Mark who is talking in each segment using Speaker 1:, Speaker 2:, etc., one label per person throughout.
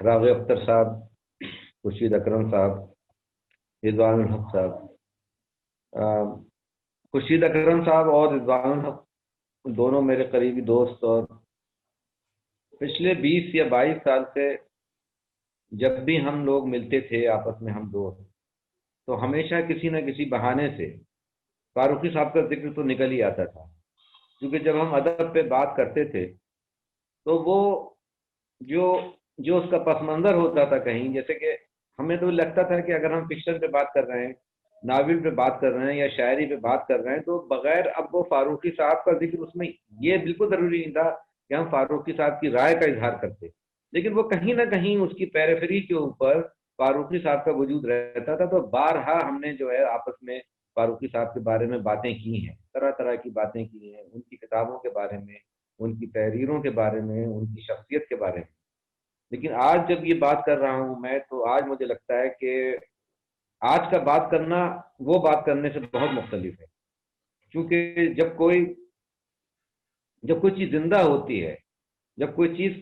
Speaker 1: राग़िब अख्तर साहब, खुर्शीद अकरम साहब, रिजवानुल हक साहब। खुर्शीद अकरम साहब और रिजवानुल हक दोनों मेरे करीबी दोस्त, और पिछले 20 या 22 साल से जब भी हम लोग मिलते थे आपस में, हम दोस्त, तो हमेशा किसी न किसी बहाने से फारूकी साहब का जिक्र तो निकल ही आता था। क्योंकि जब हम अदब पे बात करते थे तो वो जो जो उसका पस मंज़र होता था कहीं, जैसे कि हमें तो लगता था कि अगर हम फिक्शन पे बात कर रहे हैं, नावल पे बात कर रहे हैं या शायरी पे बात कर रहे हैं, तो बगैर अब वो फारूकी साहब का जिक्र उसमें ये बिल्कुल ज़रूरी नहीं था कि हम फारूकी साहब की राय का इजहार करते। लेकिन वो कहीं ना कहीं उसकी पेरिफेरी के ऊपर फारूकी साहब का वजूद रहता था। तो बारहा हमने जो है आपस में फारूकी साहब के बारे में बातें की हैं, तरह तरह की बातें की हैं, उनकी किताबों के बारे में, उनकी तहरीरों के बारे में, उनकी शख्सियत के बारे में। लेकिन आज जब ये बात कर रहा हूँ मैं, तो आज मुझे लगता है कि आज का बात करना वो बात करने से बहुत मुख्तलिफ है। क्योंकि जब कोई चीज़ जिंदा होती है, जब कोई चीज़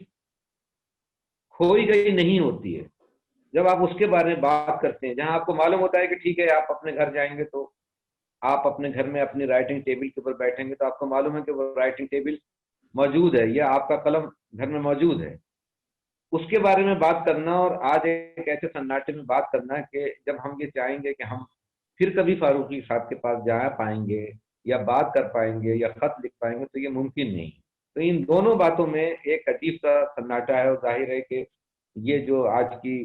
Speaker 1: खोई गई नहीं होती है, जब आप उसके बारे में बात करते हैं, जहां आपको मालूम होता है कि ठीक है, आप अपने घर जाएंगे तो आप अपने घर में अपनी राइटिंग टेबल के ऊपर बैठेंगे तो आपको मालूम है कि वो राइटिंग टेबल मौजूद है या आपका कलम घर में मौजूद है, उसके बारे में बात करना। और आज एक ऐसे सन्नाटे में बात करना कि जब हम ये चाहेंगे कि हम फिर कभी फारूकी साहब के पास जा पाएंगे या बात कर पाएंगे या खत लिख पाएंगे, तो ये मुमकिन नहीं। तो इन दोनों बातों में एक अजीब सा सन्नाटा है, और जाहिर है कि ये जो आज की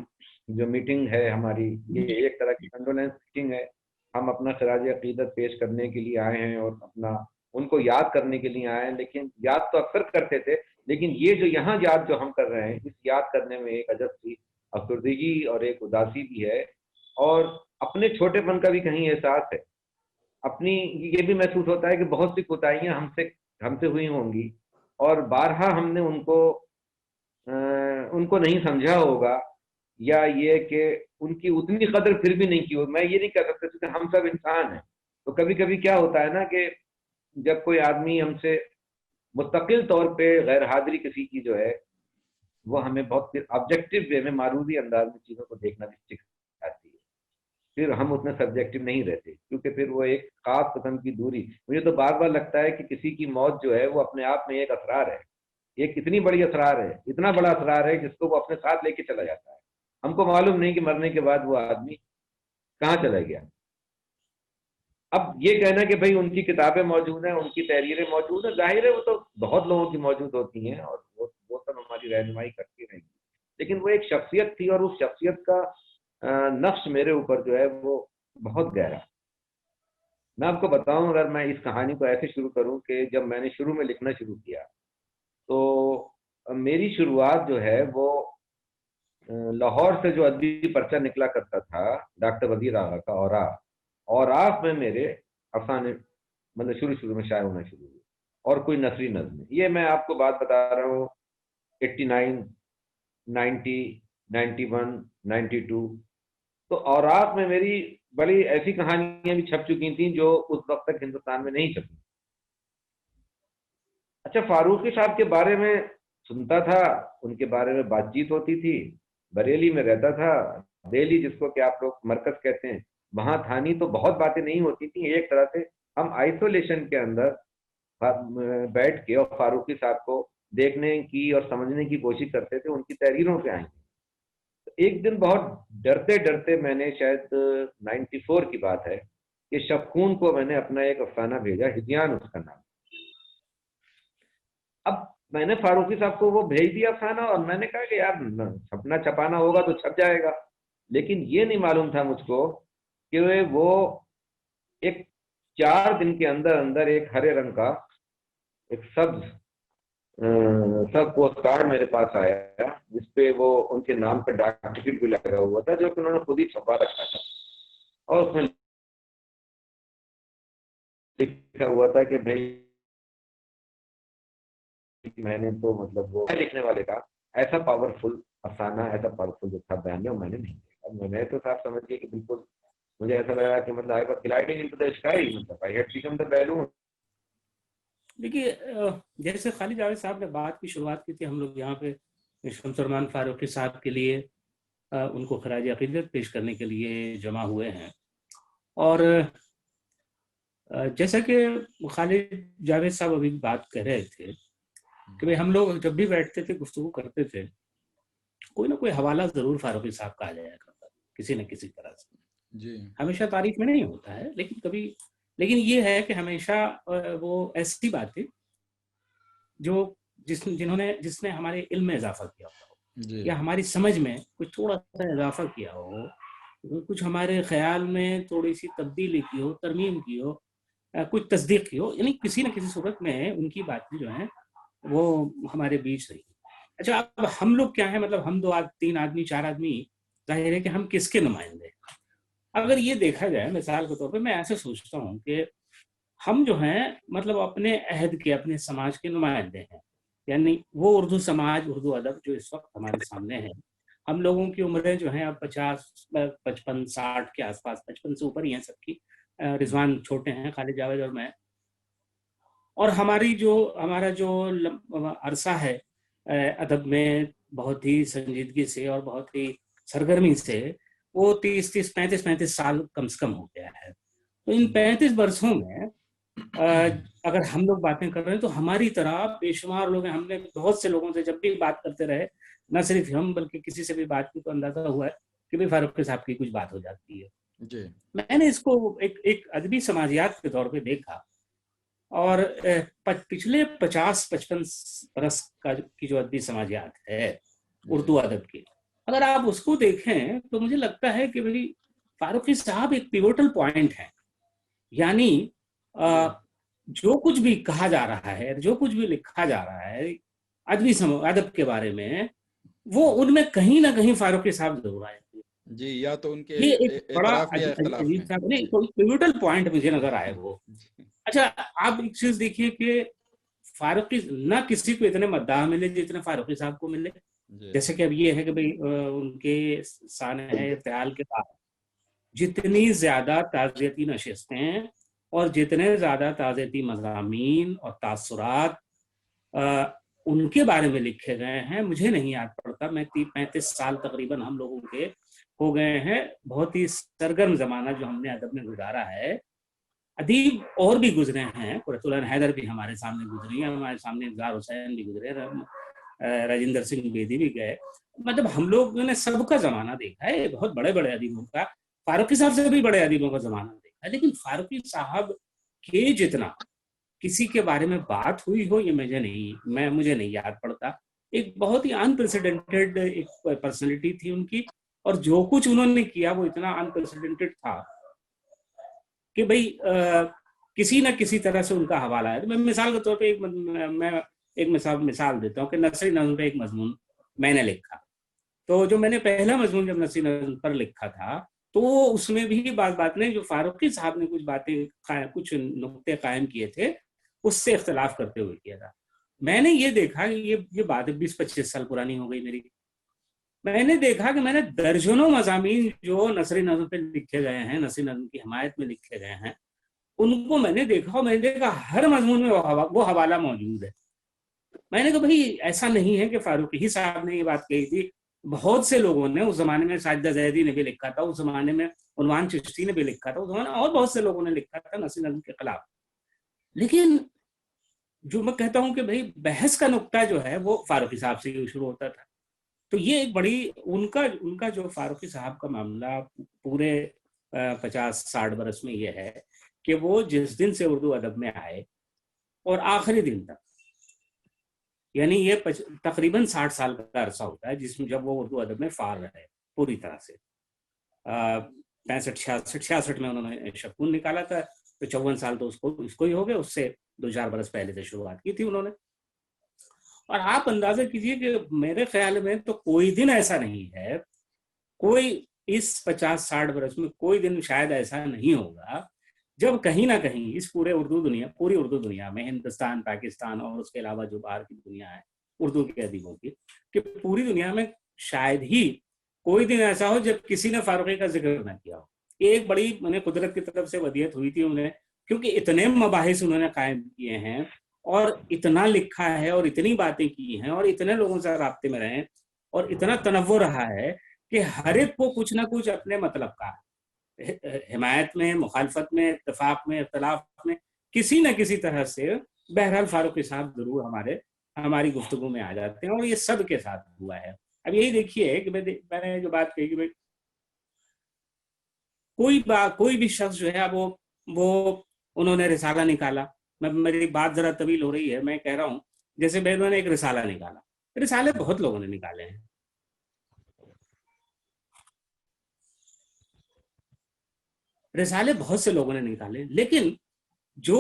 Speaker 1: जो मीटिंग है हमारी, ये एक तरह की कंडोलेंस मीटिंग है। हम अपना खराज अकीदत पेश करने के लिए आए हैं और अपना उनको याद करने के लिए आए हैं। लेकिन याद तो अक्सर करते थे, लेकिन ये जो यहाँ याद जो हम कर रहे हैं, इस याद करने में एक अजब सी अफसरदगी और एक उदासी भी है, और अपने छोटेपन का भी कहीं एहसास है। अपनी ये भी महसूस होता है कि बहुत सी कोताहियां हमसे हमसे हुई होंगी, और बारहा हमने उनको नहीं समझा होगा, या ये कि उनकी उतनी कदर फिर भी नहीं की हो। मैं ये नहीं कह सकता क्योंकि हम सब इंसान हैं। तो कभी कभी क्या होता है ना कि जब कोई आदमी हमसे मुस्तकिल तौर पे गैर हाजिरी किसी की जो है, वो हमें बहुत फिर ऑब्जेक्टिव वे में मारूदी अंदाज में चीज़ों को देखना भी सिखाती है। फिर हम उसमें सब्जेक्टिव नहीं रहते, क्योंकि फिर वो एक खास किस्म की दूरी। मुझे तो बार बार लगता है कि किसी की मौत जो है वो अपने आप में एक असरार है, एक इतनी बड़ी असरार है, इतना बड़ा असरार है जिसको वो अपने साथ लेके चला जाता है। हमको मालूम नहीं कि मरने के बाद वो आदमी कहाँ चला गया। अब ये कहना कि भाई उनकी किताबें मौजूद हैं, उनकी तहरीरें मौजूद हैं, जाहिर है वो तो बहुत लोगों की मौजूद होती हैं और वो सब हमारी रहनुमाई करती रहेंगी। लेकिन वो एक शख्सियत थी, और उस शख्सियत का नक्श मेरे ऊपर जो है वो बहुत गहरा। मैं आपको बताऊं, अगर मैं इस कहानी को ऐसे शुरू करूं कि जब मैंने शुरू में लिखना शुरू किया, तो मेरी शुरुआत जो है वो लाहौर से जो अदबी पर्चा निकला करता था डॉक्टर वजीर आगा का, और आप में मेरे अफसाने मतलब शुरू शुरू में शाये होना शुरू हुए, और कोई नसरी नज्म। ये मैं आपको बात बता रहा हूँ 89, 90, 91, 92। तो औरात में मेरी बड़ी ऐसी कहानियां भी छप चुकी थी जो उस वक्त तक हिंदुस्तान में नहीं छपी। अच्छा, फारूकी साहब के बारे में सुनता था, उनके बारे में बातचीत होती थी। बरेली में रहता था, दिल्ली जिसको कि आप लोग मरकज कहते हैं, वहां थानी तो बहुत बातें नहीं होती थी। एक तरह से हम आइसोलेशन के अंदर बैठ के और फारूकी साहब को देखने की और समझने की कोशिश करते थे, उनकी तहरीरों पे आएंगे। तो एक दिन बहुत डरते डरते मैंने, शायद 94 की बात है, कि शबखून को मैंने अपना एक अफसाना भेजा, हिदियान उसका नाम। अब मैंने फारूकी साहब को वो भेज दिया अफसाना, और मैंने कहा कि यार छपना छपाना होगा तो छप जाएगा। लेकिन ये नहीं मालूम था मुझको कि वो एक 4 दिन के अंदर अंदर एक हरे रंग का एक सब्ज सब पोस्ट कार्ड मेरे पास आया, जिसपे वो उनके नाम पे डाक टिकट भी लगा हुआ था, जो कि उन्होंने खुद ही छपा रखा था। और उसमें लिखा हुआ था कि भाई मैंने तो मतलब वो लिखने वाले का ऐसा पावरफुल अफसाना, ऐसा पावरफुल जो था बयान है, मैंने नहीं देखा। मैंने तो साफ समझ लिया कि बिल्कुल मुझे ऐसा लगा कि मतलब I was gliding into the sky, मतलब I had become the balloon.
Speaker 2: देखिए, जैसे खालिद जावेद साहब ने बात की शुरुआत की थी हम लोग यहाँ पे, शम्स अरमान फारूकी साहब के लिए उनको खराज अकीदत पेश करने के लिए जमा हुए हैं। और जैसा कि खालिद जावेद साहब अभी बात कर रहे थे कि भाई हम लोग जब भी बैठते थे, गुफ्तगू करते थे, कोई ना कोई हवाला जरूर फारूकी साहब का आ जाया करता, किसी न किसी तरह से।
Speaker 3: जी
Speaker 2: हमेशा तारीफ में नहीं होता है, लेकिन कभी, लेकिन ये है कि हमेशा वो ऐसी बातें जो जिसने हमारे इल्म में इजाफा किया हो
Speaker 3: जी
Speaker 2: या हमारी समझ में कुछ थोड़ा सा इजाफा किया हो, कुछ हमारे ख्याल में थोड़ी सी तब्दीली की हो, तरमीम की हो, कुछ तस्दीक की हो, यानी किसी न किसी सूरत में उनकी बातें जो हैं वो हमारे बीच रही। अच्छा, अब हम लोग क्या है, मतलब हम 2 3 आदमी 4 आदमी, जाहिर है कि हम किसके नुमाइंदे हैं। अगर ये देखा जाए मिसाल के तौर पे, मैं ऐसे सोचता हूँ कि हम जो हैं मतलब अपने अहद के, अपने समाज के नुमाइंदे हैं। यानी वो उर्दू समाज, उर्दू अदब जो इस वक्त हमारे सामने है, हम लोगों की उम्रें जो हैं अब 50 55 60 के आसपास, 55 से ऊपर ही हैं सबकी। रिजवान छोटे हैं, खालिद जावेद और मैं। और हमारा जो अरसा है अदब में, बहुत ही संजीदगी से और बहुत ही सरगर्मी से, वो 30 30 35 35 साल कम से कम हो गया है। तो इन 35 वर्षों में अगर हम लोग बातें कर रहे हैं तो हमारी तरह बेशुमार लोग हैं। हमने बहुत से लोगों से जब भी बात करते रहे, न सिर्फ हम बल्कि किसी से भी बात की, तो अंदाजा हुआ है कि भाई फारूकी साहब की कुछ बात हो जाती है।
Speaker 3: जी
Speaker 2: मैंने इसको एक अदबी समाजियात के तौर पे देखा, और पिछले 50 55 बरस की जो अदबी समाजियात है
Speaker 3: जी
Speaker 2: उर्दू अदब की, अगर आप उसको देखें तो मुझे लगता है कि भाई फारूकी साहब एक पिवोटल पॉइंट है। यानी
Speaker 3: जी
Speaker 2: जो कुछ भी कहा जा रहा है, जो कुछ भी लिखा जा रहा है अदब के बारे में, वो उनमें कहीं ना कहीं फारूकी साहब जरूर आए।
Speaker 3: जी, या तो उनके
Speaker 2: ये एक बड़ा
Speaker 3: एतराफ में या इख्तलाफ
Speaker 2: अजीब
Speaker 3: में।
Speaker 2: सा नहीं,
Speaker 3: जी
Speaker 2: कोई पिवोटल पॉइंट मुझे नजर आए वो।
Speaker 3: जी
Speaker 2: अच्छा, आप एक चीज देखिए कि फारूकी ना किसी को इतने मद्दाह मिले जितने फारूकी साहब को मिले।
Speaker 3: जी
Speaker 2: जैसे कि अब ये है कि भाई उनके सानहे इर्तिहाल के बाद जितनी ज्यादा ताज़ियती नशिस्तें और जितने ज्यादा ताज़ियती मज़ामीन और तासुरात उनके बारे में लिखे गए हैं, मुझे नहीं याद पड़ता। मैं 30 35 साल तकरीबन हम लोगों के हो गए हैं। बहुत ही सरगर्म जमाना जो हमने अदब में गुजारा है। अदीब और भी गुजरे हैं, कुरतुल हैदर भी हमारे सामने गुजरी हैं, हमारे सामने इंतजार हुसैन भी गुजरे, राजेंद्र सिंह बेदी भी गए। मतलब हम लोग ने सबका जमाना देखा है, बहुत बड़े बड़े अदीबों का, फारूकी साहब से भी बड़े अदीबों का जमाना देखा है। लेकिन फारूकी साहब के जितना किसी के बारे में बात हुई हो, ये मुझे नहीं याद पड़ता। एक बहुत ही अनप्रेसिडेंटेड एक पर्सनैलिटी थी उनकी, और जो कुछ उन्होंने किया वो इतना अनप्रेसिडेंटेड था कि भाई किसी न किसी तरह से उनका हवाला है। तो मैं मिसाल के तौर पे एक मिसाल देता हूँ कि नसरी नज़्म पे एक मजमून मैंने लिखा। तो जो मैंने पहला मजमून जब नसरी नज़्म पर लिखा था, तो उसमें भी बात बात ने जो फारूकी साहब ने कुछ बातें, कुछ नुक्ते कायम किए थे, उससे इख्तलाफ करते हुए किया था। मैंने ये देखा कि ये बात 20 25 साल पुरानी हो गई मेरी। मैंने देखा कि मैंने दर्जनों मजामीन जो नसरी नज़्म पे लिखे गए हैं, नसरी नज़्म की हिमायत में लिखे गए हैं, उनको मैंने देखा, और मैंने देखा हर मजमून में वो हवाला मौजूद है। मैंने कहा भाई ऐसा नहीं है कि फारूकी ही साहब ने ये बात कही थी। बहुत से लोगों ने उस जमाने में, साजिदा जैदी ने भी लिखा था उस जमाने में, उन्वान चिश्ती ने भी लिखा था उस जमाने, और बहुत से लोगों ने लिखा था नसरी नज़्म के खिलाफ। लेकिन जो मैं कहता हूँ कि भाई बहस का नुक्ता जो है वो फारूकी साहब से ही शुरू होता था। तो ये एक बड़ी उनका उनका जो फारूकी साहब का मामला पूरे 50 60 बरस में ये है कि वो जिस दिन से उर्दू अदब में आए और आखिरी दिन तक, यानी ये तकरीबन 60 साल का अरसा होता है जिसमें जब वो उर्दू अदब में फार रहे पूरी तरह से। 65 66 66 में उन्होंने शकुन निकाला था, तो 54 साल तो उसको ही हो गए। उससे 2 4 बरस पहले से शुरुआत की थी उन्होंने। और आप अंदाजा कीजिए कि मेरे ख्याल में तो कोई दिन ऐसा नहीं है, कोई इस 50 60 बरस में कोई दिन शायद ऐसा नहीं होगा जब कहीं ना कहीं इस पूरी उर्दू दुनिया में, हिंदुस्तान पाकिस्तान और उसके अलावा जो बाहर की दुनिया है उर्दू के अदीबों की, कि पूरी दुनिया में शायद ही कोई दिन ऐसा हो जब किसी ने फारूकी का जिक्र न किया हो। ये एक बड़ी मैंने कुदरत की तरफ से वदियत हुई थी उन्हें, क्योंकि इतने मबाहिस उन्होंने कायम किए हैं और इतना लिखा है और इतनी बातें की हैं और इतने लोगों से राब्ते में रहे और इतना तनव्वुर रहा है कि हर एक को कुछ ना कुछ अपने मतलब का हिमायत में, मुखालफत में, इत्तेफाक में, इख्तलाफ में किसी न किसी तरह से बहरहाल फारूकी साहब जरूर हमारी गुफ्तगू में आ जाते हैं और ये सब के साथ हुआ है। अब यही देखिए कि मैंने जो बात कही कि भाई कोई भी शख्स जो है वो उन्होंने रिसाला निकाला, मेरी बात जरा तवील हो रही है, मैं कह रहा हूं जैसे उन्होंने एक रिसाला निकाला, रिसाले बहुत लोगों ने निकाले हैं, रिसाले बहुत से लोगों ने निकाले, लेकिन जो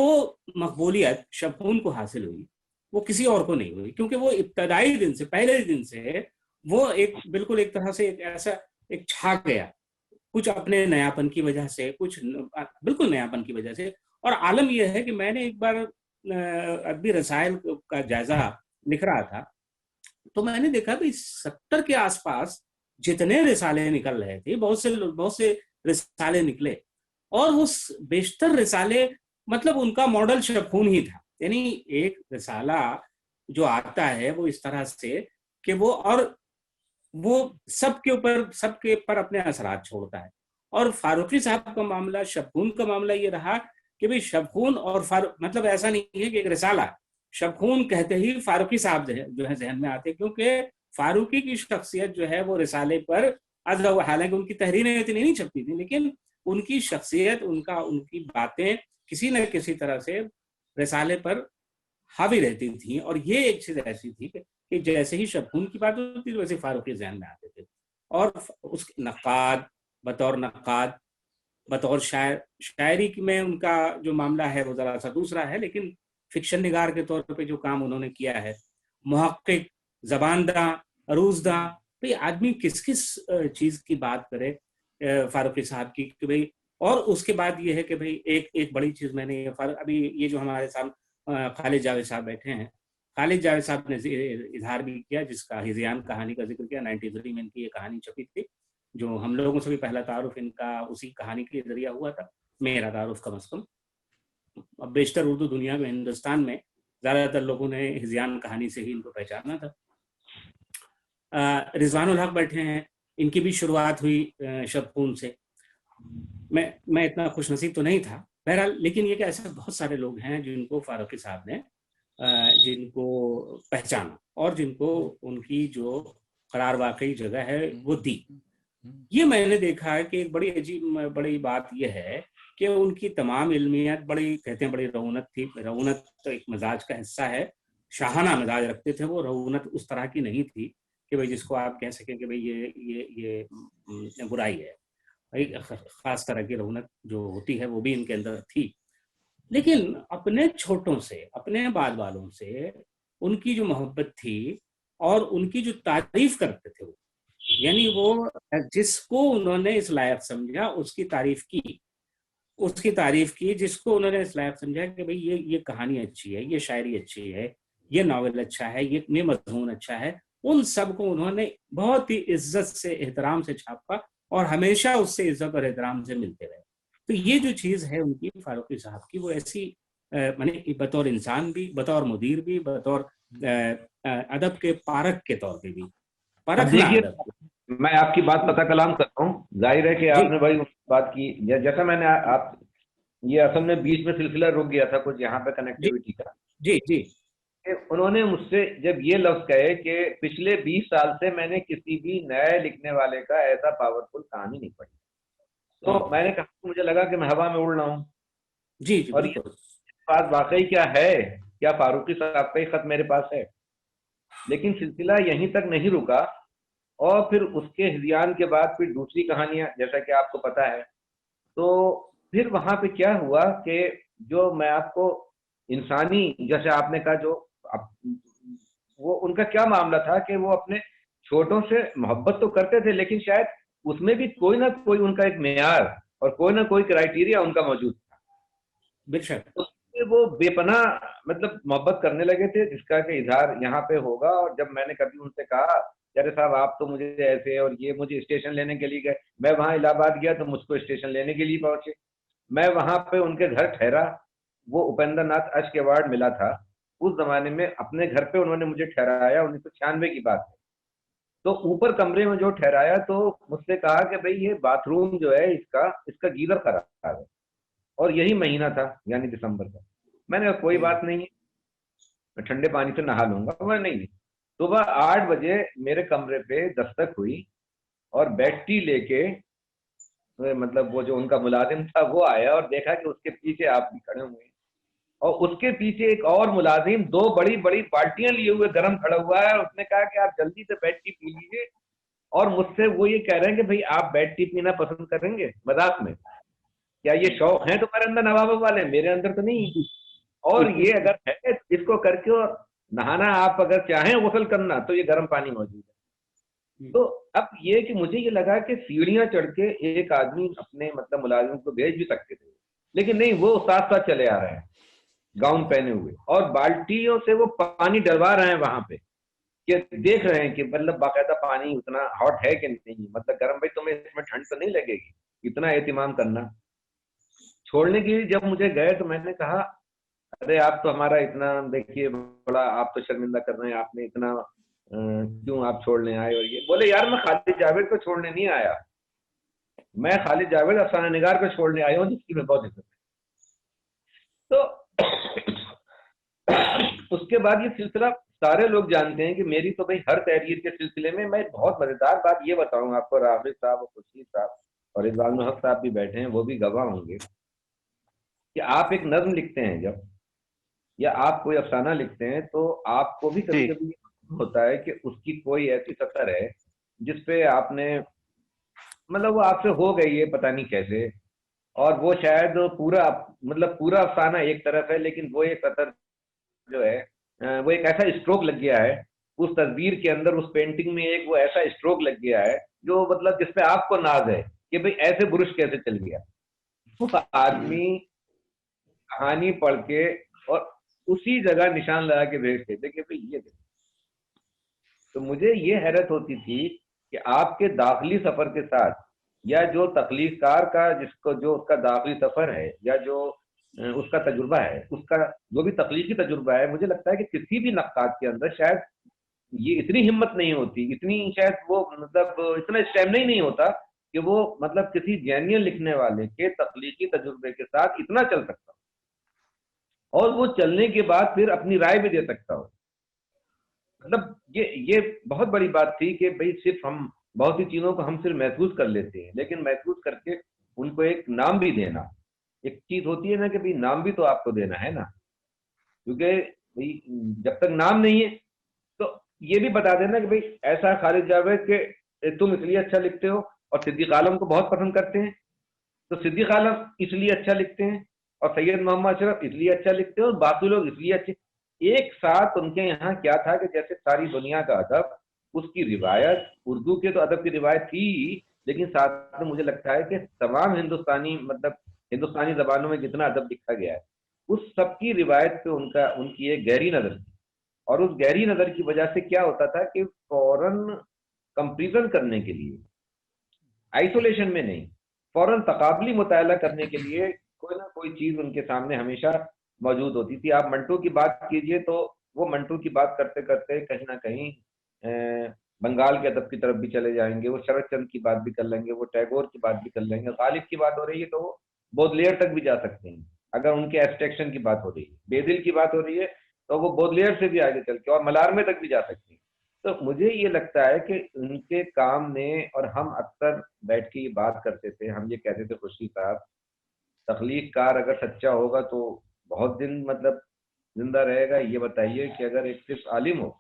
Speaker 2: मकबूलियत शबखून को हासिल हुई वो किसी और को नहीं हुई, क्योंकि वो इब्तदाई दिन से, पहले दिन से वो बिल्कुल एक तरह से ऐसा एक छा गया, कुछ अपने नयापन की वजह से, कुछ बिल्कुल नयापन की वजह से। और आलम यह है कि मैंने एक बार अदबी रसायल का जायजा लिख रहा था, तो मैंने देखा कि 70 के आसपास जितने रिसाले निकल रहे थे, बहुत से रिसाले निकले, और वो बेशतर रिसाले मतलब उनका मॉडल शबखून ही था। यानी एक रिसाला जो आता है वो इस तरह से कि वो सबके पर अपने असरात छोड़ता है। और फारूकी साहब का मामला, शबखून का मामला ये रहा कि भाई शबखून और मतलब ऐसा नहीं है कि एक रिसाला, शबखून कहते ही फारूकी साहब जो है जहन में आते, क्योंकि फारूकी की शख्सियत जो है वो रिसाले पर, हालांकि उनकी तहरीरें इतनी नहीं छपती थी, लेकिन उनकी शख्सियत, उनकी बातें किसी न किसी तरह से रिसाले पर हावी रहती थी। और ये एक चीज ऐसी थी कि जैसे ही शबखून की बात होती थी वैसे फारूकी जहन में आते थे। और उस नक्काद, बतौर शायर, शायरी में उनका जो मामला है वो जरा सा दूसरा है, लेकिन फिक्शन निगार के तौर पे जो काम उन्होंने किया है, मुहक्किक, जबानदा, अरूजदा, भाई आदमी किस किस चीज की बात करे फारूकी साहब की कि भाई। और उसके बाद ये है कि भाई एक बड़ी चीज मैंने अभी ये जो हमारे सामने खालिद जावेद साहब बैठे हैं, खालिद जावेद साहब ने इजहार भी किया, जिसका हिज़यान कहानी का जिक्र किया, 93 में इनकी ये कहानी छपी थी, जो हम लोगों से भी पहला तारुफ इनका उसी कहानी के जरिया हुआ था, मेरा तारुफ कम अज कम। अब बेशतर उर्दू दुनिया में, हिंदुस्तान में ज्यादातर लोगों ने हिज़यान कहानी से ही इनको पहचाना था। रिजवानुल हक बैठे हैं, इनकी भी शुरुआत हुई शबखून से। मैं इतना खुशनसीब तो नहीं था बहरहाल, लेकिन ये कि ऐसे बहुत सारे लोग हैं जिनको फारूकी साहब ने जिनको पहचाना और जिनको उनकी जो करार वाकई जगह है वो दी। ये मैंने देखा है कि एक बड़ी बात यह है कि उनकी तमाम इल्मियत बड़ी, कहते हैं बड़ी रऊनत थी। रऊनत तो एक मिजाज का हिस्सा है, शाहाना मिजाज रखते थे वो। रऊनत उस तरह की नहीं थी कि भाई जिसको आप कह सकें कि भाई ये बुराई है। भाई खास तरह की रऊनत जो होती है वो भी इनके अंदर थी, लेकिन अपने छोटों से, अपने बाद वालों से उनकी जो मोहब्बत थी और उनकी जो तारीफ करते थे वो, यानी वो जिसको उन्होंने इस लायक समझा उसकी तारीफ की, जिसको उन्होंने इस लायक समझा कि भाई ये कहानी अच्छी है, ये शायरी अच्छी है, ये नावल अच्छा है, ये मजमून अच्छा है, उन सब को उन्होंने बहुत ही इज्जत से, एहतराम से छापा और हमेशा उससे इज्जत और एहतराम से मिलते रहे। तो ये जो चीज है उनकी, फारूकी साहब की, वो ऐसी माने बतौर इंसान भी, बतौर मुदीर भी, बतौर अदब के पारक के तौर पे भी, परखना अदब।
Speaker 1: मैं आपकी बात पता कलाम करता हूँ। जाहिर है कि आपने भाई बात की, जैसा मैंने आप, ये असल में बीच में सिलसिला रुक गया था कुछ यहाँ पे कनेक्टिविटी का।
Speaker 2: जी
Speaker 1: उन्होंने मुझसे जब ये लफ्ज कहे कि पिछले 20 साल से मैंने किसी भी नए लिखने वाले का ऐसा पावरफुल कहानी नहीं पढ़ी, तो मैंने कहा, मुझे लगा कि मैं हवा में उड़ रहा हूँ।
Speaker 2: जी
Speaker 1: और ये बात वाकई क्या है, क्या फारूकी साहब का ही खत मेरे पास है? लेकिन सिलसिला यहीं तक नहीं रुका, और फिर उसके हिज़यान के बाद फिर दूसरी कहानियां, जैसा कि आपको पता है। तो फिर वहां पे क्या हुआ कि जो मैं आपको इंसानी, जैसे आपने कहा, जो वो उनका क्या मामला था कि वो अपने छोटों से मोहब्बत तो करते थे, लेकिन शायद उसमें भी कोई ना कोई उनका एक मेयार और कोई ना कोई क्राइटेरिया उनका मौजूद था।
Speaker 2: बेशक
Speaker 1: उसमें वो बेपनाह मतलब मोहब्बत करने लगे थे, जिसका कि इजहार यहाँ पे होगा। और जब मैंने कभी उनसे कहा, अरे साहब आप तो मुझे ऐसे, और ये मुझे स्टेशन लेने के लिए गए, मैं वहां इलाहाबाद गया तो मुझको स्टेशन लेने के लिए पहुंचे, मैं वहां पे उनके घर ठहरा, वो उपेंद्र नाथ अश्क अवार्ड मिला था, उस जमाने में अपने घर पे उन्होंने मुझे ठहराया, 1996 की बात है। तो ऊपर कमरे में जो ठहराया तो मुझसे कहा कि भाई ये बाथरूम जो है इसका इसका गीजर खराब है, और यही महीना था यानी दिसंबर का। मैंने कहा कोई बात नहीं है, मैं ठंडे पानी से नहा लूंगा। मैं नहीं, सुबह 8 बजे मेरे कमरे पे दस्तक हुई और बैटरी लेके मतलब वो जो उनका मुलाजिम था वो आया और देखा कि उसके पीछे आप भी खड़े हुए हैं, और उसके पीछे एक और मुलाजिम 2 बड़ी बड़ी बाल्टियां लिए हुए गर्म खड़ा हुआ है, और उसने कहा कि आप जल्दी से बैटरी पी लीजिए। और मुझसे वो ये कह रहे हैं कि भाई आप बैटरी पीना पसंद करेंगे, मजाक में, क्या ये शौक है तुम्हारे अंदर नवाबों वाले, मेरे अंदर तो नहीं। और ये अगर है इसको करके, और नहाना आप अगर चाहें गुसल करना तो ये गर्म पानी मौजूद है। तो अब ये कि मुझे ये लगा कि सीढ़ियां चढ़ के एक आदमी अपने मतलब मुलाजिम को भेज भी सकते थे, लेकिन नहीं, वो साथ साथ चले आ रहे हैं गाउन पहने हुए, और बाल्टियों से वो पानी डलवा रहे हैं वहां पे, कि देख रहे हैं कि मतलब बाकायदा पानी उतना हॉट है कि नहीं, मतलब गर्म, भाई तुम्हें इसमें ठंड तो नहीं लगेगी, इतना एहतिमाम करना। छोड़ने के लिए जब मुझे गए तो मैंने कहा अरे आप तो हमारा इतना देखिए बड़ा, आप तो शर्मिंदा कर रहे हैं, आपने इतना क्यों आप छोड़ने आए। और ये बोले यार मैं खालिद जावेद को छोड़ने नहीं आया, मैं खालिद जावेद अफसाना निगार को छोड़ने आया हूँ जिसकी मैं बहुत इज्जत है। तो उसके बाद ये सिलसिला सारे लोग जानते हैं कि मेरी तो भाई हर तहरीर के सिलसिले में, मैं बहुत मजेदार बात ये बताऊंगा आपको, रागिब साहब और खुर्शीद साहब और इकबाल हक साहब भी बैठे हैं, वो भी गवाह होंगे कि आप एक नज्म लिखते हैं जब, या आप कोई अफसाना लिखते हैं, तो आपको भी कभी
Speaker 4: जी
Speaker 1: कभी होता है कि उसकी कोई ऐसी सतर है जिसपे आपने मतलब वो आपसे हो गई है पता नहीं कैसे, और वो शायद पूरा मतलब पूरा अफसाना एक तरफ है, लेकिन वो एक सतर जो है वो एक ऐसा स्ट्रोक लग गया है उस तस्वीर के अंदर, उस पेंटिंग में एक वो ऐसा स्ट्रोक लग गया है जो मतलब जिसपे आपको नाज है कि भाई ऐसे बुरुश कैसे चल गया। वो आदमी कहानी पढ़ के और उसी जगह निशान लगा के भेजते थे कि भाई ये देखो। तो मुझे ये हैरत होती थी कि आपके दाखिली सफर के साथ, या जो तख्लीकार का जिसको जो उसका दाखिली सफर है, या जो उसका तजुर्बा है, उसका जो भी तख्लीकी तजुर्बा है, मुझे लगता है कि किसी भी नक्काद के अंदर शायद ये इतनी हिम्मत नहीं होती, इतनी शायद वो मतलब इतना स्टैमिना ही नहीं होता कि वो मतलब किसी जेन्युइन लिखने वाले के तख्लीकी तजुर्बे के साथ इतना चल सकता हो, और वो चलने के बाद फिर अपनी राय भी दे सकता हो। मतलब ये बहुत बड़ी बात थी कि भाई सिर्फ हम बहुत सी चीजों को हम सिर्फ महसूस कर लेते हैं, लेकिन महसूस करके उनको एक नाम भी देना, एक चीज होती है ना कि भाई नाम भी तो आपको देना है ना, क्योंकि भाई जब तक नाम नहीं है तो ये भी बता देना कि भाई ऐसा खालिद जावेद के तुम इसलिए अच्छा लिखते हो, और सिद्दीक आलम को बहुत पसंद करते हैं तो सिद्दीक आलम इसलिए अच्छा लिखते हैं, और सैयद मोहम्मद अशरफ इसलिए अच्छा लिखते हैं, और बाकी लोग इसलिए अच्छे। एक साथ उनके यहाँ क्या था कि जैसे सारी दुनिया का अदब, उसकी रिवायत, उर्दू के तो अदब की रिवायत थी, लेकिन साथ में मुझे लगता है कि तमाम हिंदुस्तानी मतलब हिंदुस्तानी जबानों में जितना अदब लिखा गया है उस सबकी रिवायत पे उनका उनकी एक गहरी नजर थी। और उस गहरी नजर की वजह से क्या होता था कि फौरन कंपेरिजन करने के लिए, आइसोलेशन में नहीं, फौरन तकाबली मुताला करने के लिए कोई ना कोई चीज उनके सामने हमेशा मौजूद होती थी। आप मंटो की बात कीजिए तो वो मंटो की बात करते करते कहीं ना कहीं बंगाल के अदब की तरफ भी चले जाएंगे, वो शरद चंद की बात भी कर लेंगे, वो टैगोर की बात भी कर लेंगे, गालिब की बात हो रही है तो वो बोदलेयर तक भी जा सकते हैं, अगर उनके एब्स्ट्रैक्शन की बात हो रही है, बेदिल की बात हो रही है तो वो बोदलेयर से भी आगे चल के और मलारमे तक भी जा सकते हैं। तो मुझे ये लगता है कि उनके काम ने, और हम अक्सर बैठ के ये बात करते थे, हम ये कहते थे खुर्शीद साहब, तख्लीक कार अगर सच्चा होगा तो बहुत दिन मतलब जिंदा रहेगा। ये बताइए कि अगर एक सिर्फ आलिम हो,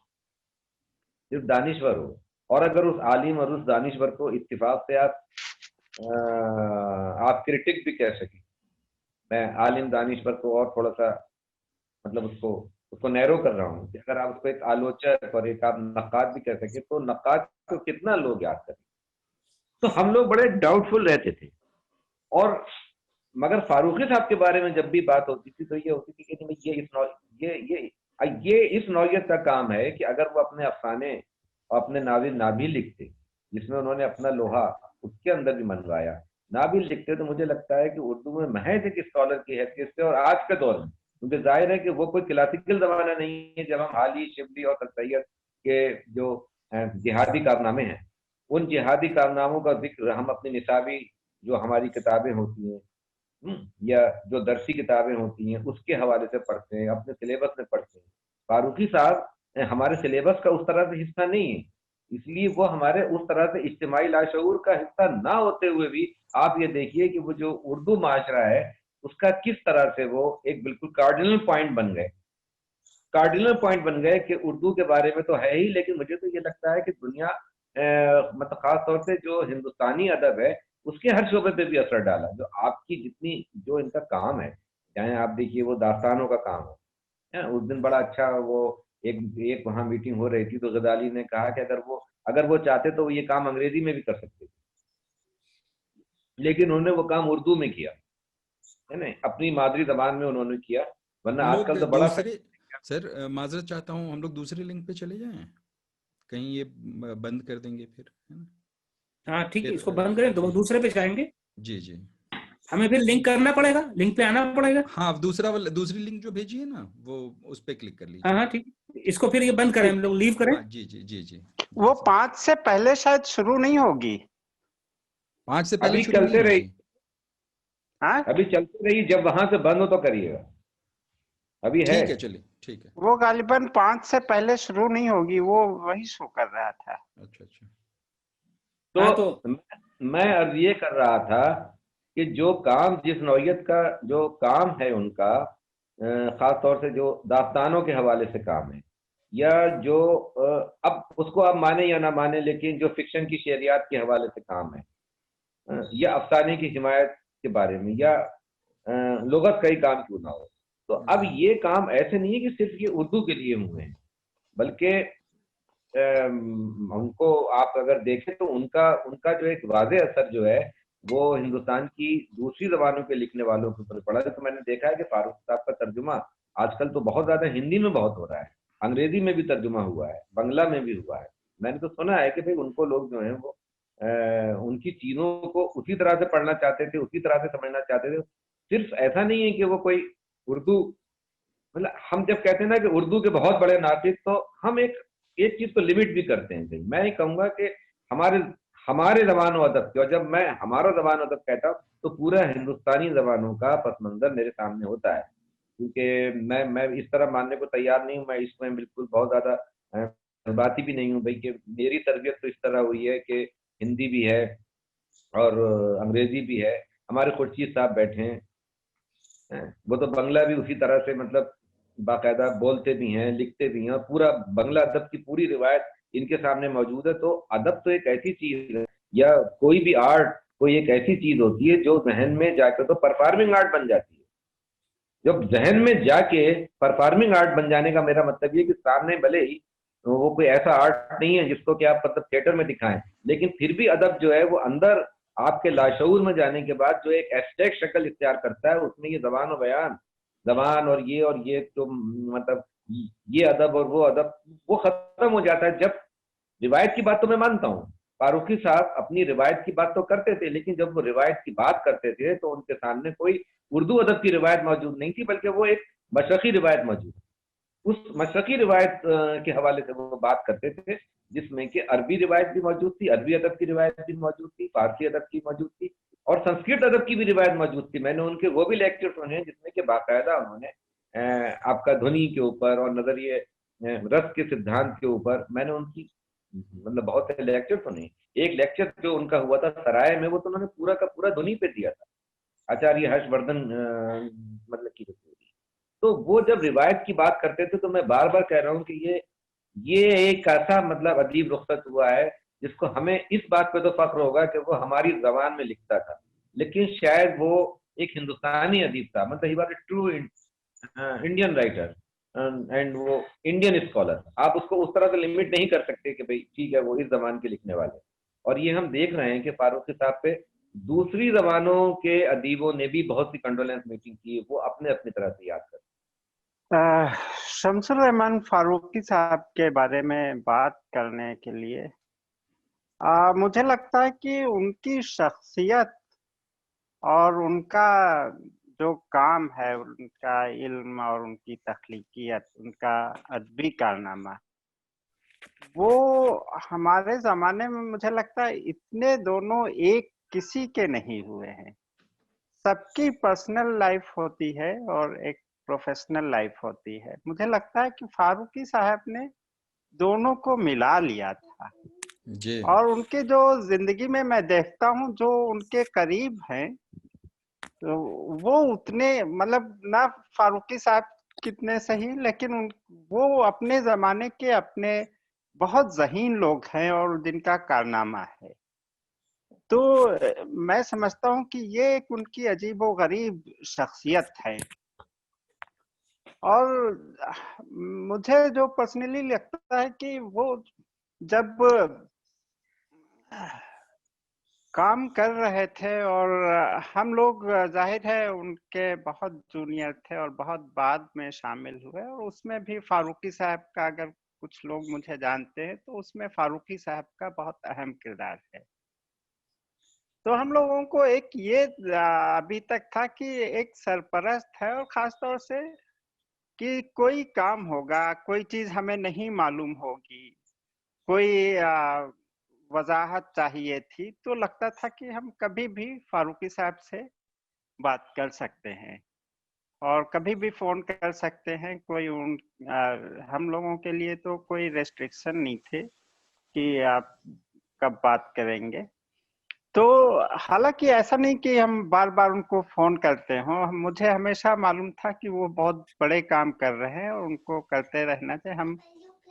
Speaker 1: सिर्फ दानिश्वर हो, और अगर उस आलिम और उस दानिश्वर को इत्तिफाक से आप क्रिटिक भी कह सकें, मैं आलिम दानिश्वर को और थोड़ा सा मतलब उसको उसको नैरो कर रहा हूँ कि अगर आप उसको एक आलोचक और एक आप नक्काद भी कह सके, तो नक्काद को कितना लोग याद करें। तो हम लोग बड़े डाउटफुल रहते थे, और मगर फारूकी साहब के बारे में जब भी बात होती थी तो ये होती थी कि नहीं, ये इस नौयत का काम है कि अगर वो अपने अफसाने और अपने नाविल नाभी लिखते जिसमें उन्होंने अपना लोहा उसके अंदर भी मनवाया, नाविल लिखते, तो मुझे लगता है कि उर्दू में महज एक स्कॉलर की हैसियत से, और आज के दौर में क्योंकि जाहिर है कि वो कोई क्लासिकल जमाना नहीं है जब हम हाली, शिबली और सैयद के जो जिहादी कारनामे हैं, उन जिहादी कारनामों का जिक्र हम अपनी निसाबी जो हमारी किताबें होती हैं, या जो दरसी किताबें होती हैं, उसके हवाले से पढ़ते हैं, अपने सिलेबस में पढ़ते हैं। फारूकी साहब हमारे सिलेबस का उस तरह से हिस्सा नहीं है, इसलिए वो हमारे उस तरह से इज्तिमाई लाशऊर का हिस्सा ना होते हुए भी आप ये देखिए कि वो जो उर्दू माशरा है उसका किस तरह से वो एक बिल्कुल कार्डिनल पॉइंट बन गए। कार्डिनल पॉइंट बन गए कि उर्दू के बारे में तो है ही, लेकिन मुझे तो ये लगता है कि दुनिया मतलब खास तौर से जो हिंदुस्तानी अदब है उसके हर शोबे पे भी असर डाला। जो आपकी जितनी जो इनका काम है, चाहे आप देखिए वो दास्तानों का काम है, उस दिन बड़ा अच्छा वो एक एक वहां मीटिंग हो रही थी तो गजाली ने कहा कि अगर वो चाहते तो वो ये काम अंग्रेजी में भी कर सकते थे, लेकिन उन्होंने वो काम उर्दू में किया, है ना, अपनी मादरी जबान में उन्होंने किया। वरना
Speaker 3: हम लोग
Speaker 1: आजकल तो बड़ा
Speaker 3: दूसरे, सर माजरत चाहता हूँ, हम लोग दूसरे लिंक पे चले जाएं, कहीं ये बंद कर देंगे फिर, है ना?
Speaker 2: हाँ ठीक है,
Speaker 3: फिर
Speaker 2: इसको बंद करें तो
Speaker 3: जी
Speaker 2: दूसरे पे जाएंगे।
Speaker 3: जी जी।
Speaker 2: हमें फिर लिंक करना पड़ेगा, लिंक पे आना पड़ेगा।
Speaker 3: हाँ, आप दूसरा वाला, दूसरी लिंक जो भेजी है ना, वो उस पे क्लिक कर
Speaker 2: हाँ
Speaker 3: लीजिए।
Speaker 2: हाँ ठीक, इसको फिर ये बंद करें, हम लोग लीव करें।
Speaker 3: हाँ जी जी जी जी
Speaker 4: वो
Speaker 3: सर।
Speaker 4: 5 से पहले शायद शुरू नहीं होगी।
Speaker 3: 5 से पहले
Speaker 1: अभी
Speaker 3: शुरू नहीं
Speaker 1: चलते रही,
Speaker 3: होगी।
Speaker 4: हाँ,
Speaker 1: अभी चलते रही, जब वहां से बंद हो तो करिएगा, अभी है।
Speaker 3: ठीक है, चलिए, ठीक है।
Speaker 4: वो गालिबन 5 से पहले शुरू नहीं होगी, वो वही शो कर रहा था।
Speaker 3: अच्छा अच्छा।
Speaker 2: हाँ
Speaker 1: तो
Speaker 2: तो
Speaker 1: मैं अर्ज ये कर रहा था कि जो काम, जिस नौयत का जो काम है उनका, खास तौर से जो दास्तानों के हवाले से काम है, या जो अब उसको आप माने या ना माने, लेकिन जो फिक्शन की शेरियात के हवाले से काम है, या अफसाने की हिमायत के बारे में, या लुगत का ही काम क्यों ना हो, तो अब ये काम ऐसे नहीं है कि सिर्फ ये उर्दू के लिए हुए हैं, बल्कि उनको आप अगर देखें तो उनका उनका जो एक वाज़े असर जो है वो हिंदुस्तान की दूसरी जबानों के लिखने वालों के ऊपर पड़ा है। तो मैंने देखा है कि फारूक साहब का तर्जुमा आजकल तो बहुत ज्यादा हिंदी में बहुत हो रहा है, अंग्रेजी में भी तर्जुमा हुआ है, बंगला में भी हुआ है। मैंने तो सुना है कि भाई उनको लोग जो है वो उनकी चीजों को उसी तरह से पढ़ना चाहते थे, उसी तरह से समझना चाहते थे। सिर्फ ऐसा नहीं है कि वो कोई उर्दू, मतलब हम जब कहते हैं ना कि उर्दू के बहुत बड़े नातिक, तो हम एक चीज को लिमिट भी करते हैं। मैं ये कहूंगा कि हमारे हमारे जबान और अदब की, और जब मैं हमारा जबान और अदब कहता हूँ तो पूरा हिंदुस्तानी जबानों का पस मंजर मेरे सामने होता है, क्योंकि मैं इस तरह मानने को तैयार नहीं हूँ, मैं इसमें बिल्कुल बहुत ज्यादा जज्बाती भी नहीं हूँ भाई, कि मेरी तरबियत तो इस तरह हुई है कि हिंदी भी है और अंग्रेजी भी है। हमारे खुर्शीद साहब बैठे हैं, वो तो बंगला भी उसी तरह से मतलब बाकायदा बोलते भी हैं, लिखते भी हैं, और पूरा बंगला अदब की पूरी रिवायत इनके सामने मौजूद है। तो अदब तो एक ऐसी चीज है, या कोई भी आर्ट, कोई एक ऐसी चीज होती है जो जहन में जाकर तो परफॉर्मिंग आर्ट बन जाती है। जब जहन में जाके परफॉर्मिंग आर्ट बन जाने का मेरा मतलब ये कि सामने भले ही वो कोई ऐसा आर्ट नहीं है जिसको कि आप मतलब थिएटर में दिखाएं, लेकिन फिर भी अदब जो है वो अंदर आपके लाशऊर में जाने के बाद जो एक एब्स्ट्रैक्ट शक्ल इख्तियार करता है, उसमें ये जबान और बयान, जबान और ये तो मतलब ये अदब और वो अदब वो खत्म हो जाता है। जब रिवायत की बात तो मैं मानता हूँ, फारूकी साहब अपनी रिवायत की बात तो करते थे, लेकिन जब वो रिवायत की बात करते थे तो उनके सामने कोई उर्दू अदब की रिवायत मौजूद नहीं थी, बल्कि वो एक मशरकी रिवायत मौजूद, उस मशरकी रिवायत के हवाले से वो बात करते थे, जिसमें कि अरबी रिवायत भी मौजूद थी, अरबी अदब की रिवायत भी मौजूद थी, फारसी अदब की मौजूद थी, और संस्कृत अदब की भी रिवायत मौजूद थी। मैंने उनके वो भी लेक्चर सुने जिसमें कि बाकायदा उन्होंने आपका ध्वनि के ऊपर और नजरिए रस के सिद्धांत के ऊपर मैंने उनकी मतलब बहुत से लेक्चर सुने। एक लेक्चर जो उनका हुआ था सराय में, वो तो उन्होंने पूरा का पूरा ध्वनि पे दिया था, आचार्य हर्षवर्धन मतलब की जो थी। तो वो जब रिवायत की बात करते थे तो मैं बार बार कह रहा हूँ कि ये एक ऐसा मतलब अदीब रुखसत हुआ है जिसको हमें इस बात पे तो फख्र होगा कि वो हमारी जबान में लिखता था, लेकिन शायद वो एक हिंदुस्तानी अदीब था, मतलब he was a true Indian writer and वो इंडियन स्कॉलर। आप उसको उस तरह से लिमिट नहीं कर सकते कि भाई ठीक है वो इस जबान के लिखने वाले। और ये हम देख रहे हैं कि फारूकी साहब पे दूसरी जबानों के अदीबों ने भी बहुत सी कंडोलेंस मीटिंग की, वो अपने अपनी तरह से याद करते।
Speaker 4: शमसुर रहमान फारूकी साहब के बारे में बात करने के लिए मुझे लगता है कि उनकी शख्सियत और उनका जो काम है उनका इल्म और उनकी तख्लीकियत, उनका अदबी कारनामा, वो हमारे ज़माने में मुझे लगता है इतने दोनों एक किसी के नहीं हुए हैं। सबकी पर्सनल लाइफ होती है और एक प्रोफेशनल लाइफ होती है। मुझे लगता है कि फारूकी साहब ने दोनों को मिला लिया था
Speaker 3: जी
Speaker 4: और उनके जो जिंदगी में मैं देखता हूँ जो उनके करीब हैं, तो वो उतने मतलब ना फारूकी साहब कितने सही, लेकिन वो अपने जमाने के अपने बहुत ज़हीन लोग हैं और जिनका कारनामा है। तो मैं समझता हूँ कि ये एक उनकी अजीबो-गरीब शख्सियत है और मुझे जो पर्सनली लगता है कि वो जब काम कर रहे थे और हम लोग जाहिर है उनके बहुत जूनियर थे और बहुत बाद में शामिल हुए, और उसमें भी फारूकी साहब का, अगर कुछ लोग मुझे जानते हैं तो उसमें फारूकी साहब का बहुत अहम किरदार है। तो हम लोगों को एक ये अभी तक था कि एक सरपरस्त है और खास तौर से कि कोई काम होगा, कोई चीज हमें नहीं मालूम होगी, कोई वजाहत चाहिए थी, तो लगता था कि हम कभी भी फारूकी साहब से बात कर सकते हैं और कभी भी फोन कर सकते हैं। कोई हम लोगों के लिए तो कोई रेस्ट्रिक्शन नहीं थे कि आप कब बात करेंगे। तो हालांकि ऐसा नहीं कि हम बार बार उनको फोन करते हों, मुझे हमेशा मालूम था कि वो बहुत बड़े काम कर रहे हैं और उनको करते रहना चाहिए। हम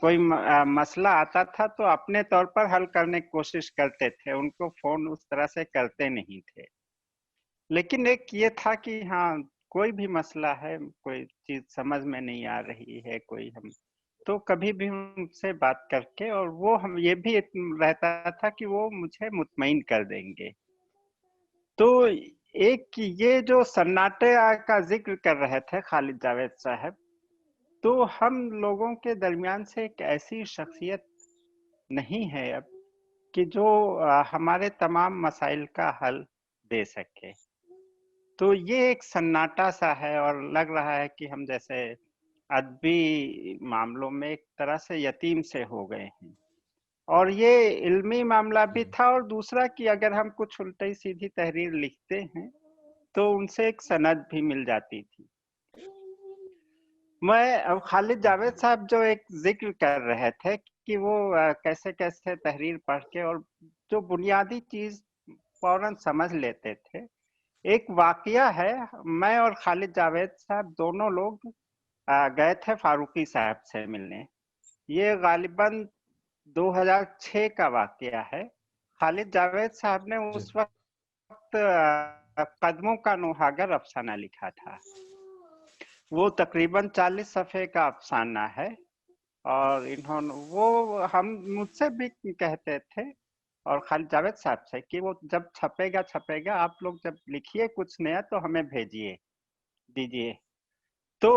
Speaker 4: कोई मसला आता था तो अपने तौर पर हल करने की कोशिश करते थे, उनको फोन उस तरह से करते नहीं थे। लेकिन एक ये था कि हाँ, कोई भी मसला है, कोई चीज समझ में नहीं आ रही है, कोई हम तो कभी भी उनसे बात करके, और वो हम ये भी रहता था कि वो मुझे मुतमईन कर देंगे। तो एक ये जो सन्नाटे का जिक्र कर रहे थे खालिद जावेद साहब, तो हम लोगों के दरमियान से एक ऐसी शख्सियत नहीं है अब कि जो हमारे तमाम मसाइल का हल दे सके। तो ये एक सन्नाटा सा है और लग रहा है कि हम जैसे अदबी मामलों में एक तरह से यतीम से हो गए हैं। और ये इल्मी मामला भी था, और दूसरा कि अगर हम कुछ उल्टी सीधी तहरीर लिखते हैं तो उनसे एक सनद भी मिल जाती थी। मैं अब खालिद जावेद साहब जो एक जिक्र कर रहे थे कि वो कैसे कैसे तहरीर पढ़ के और जो बुनियादी चीज फौरन समझ लेते थे। एक वाकया है, मैं और खालिद जावेद साहब दोनों लोग गए थे फारूकी साहब से मिलने। ये गालिबन 2006 का वाकया है। खालिद जावेद साहब ने
Speaker 3: जी
Speaker 4: उस वक्त कदमों का नुहागर अफसाना लिखा था। वो तकरीबन 40 सफ़े का अफसाना है और इन्होंने वो हम मुझसे भी कहते थे और खालिद जावेद साहब से कि वो जब छपेगा छपेगा आप लोग जब लिखिए कुछ नया तो हमें भेजिए दीजिए। तो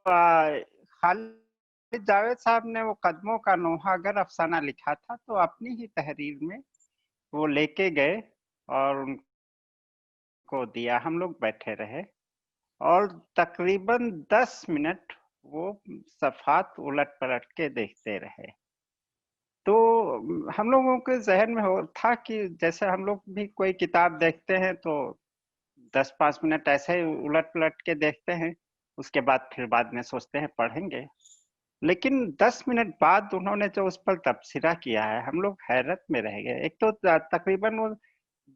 Speaker 4: खालिद जावेद साहब ने वो कदमों का नुहागर अफसाना लिखा था, तो अपनी ही तहरीर में वो लेके गए और उनको दिया। हम लोग बैठे रहे और तकरीबन 10 मिनट वो सफ़ात उलट पलट के देखते रहे। तो हम लोगों के जहन में हो था कि जैसे हम लोग भी कोई किताब देखते हैं तो 10-5 मिनट ऐसे ही उलट पलट के देखते हैं, उसके बाद फिर बाद में सोचते हैं पढ़ेंगे। लेकिन 10 मिनट बाद उन्होंने जो उस पर तबसरा किया है, हम लोग हैरत में रह गए। एक तो तकरीबन वो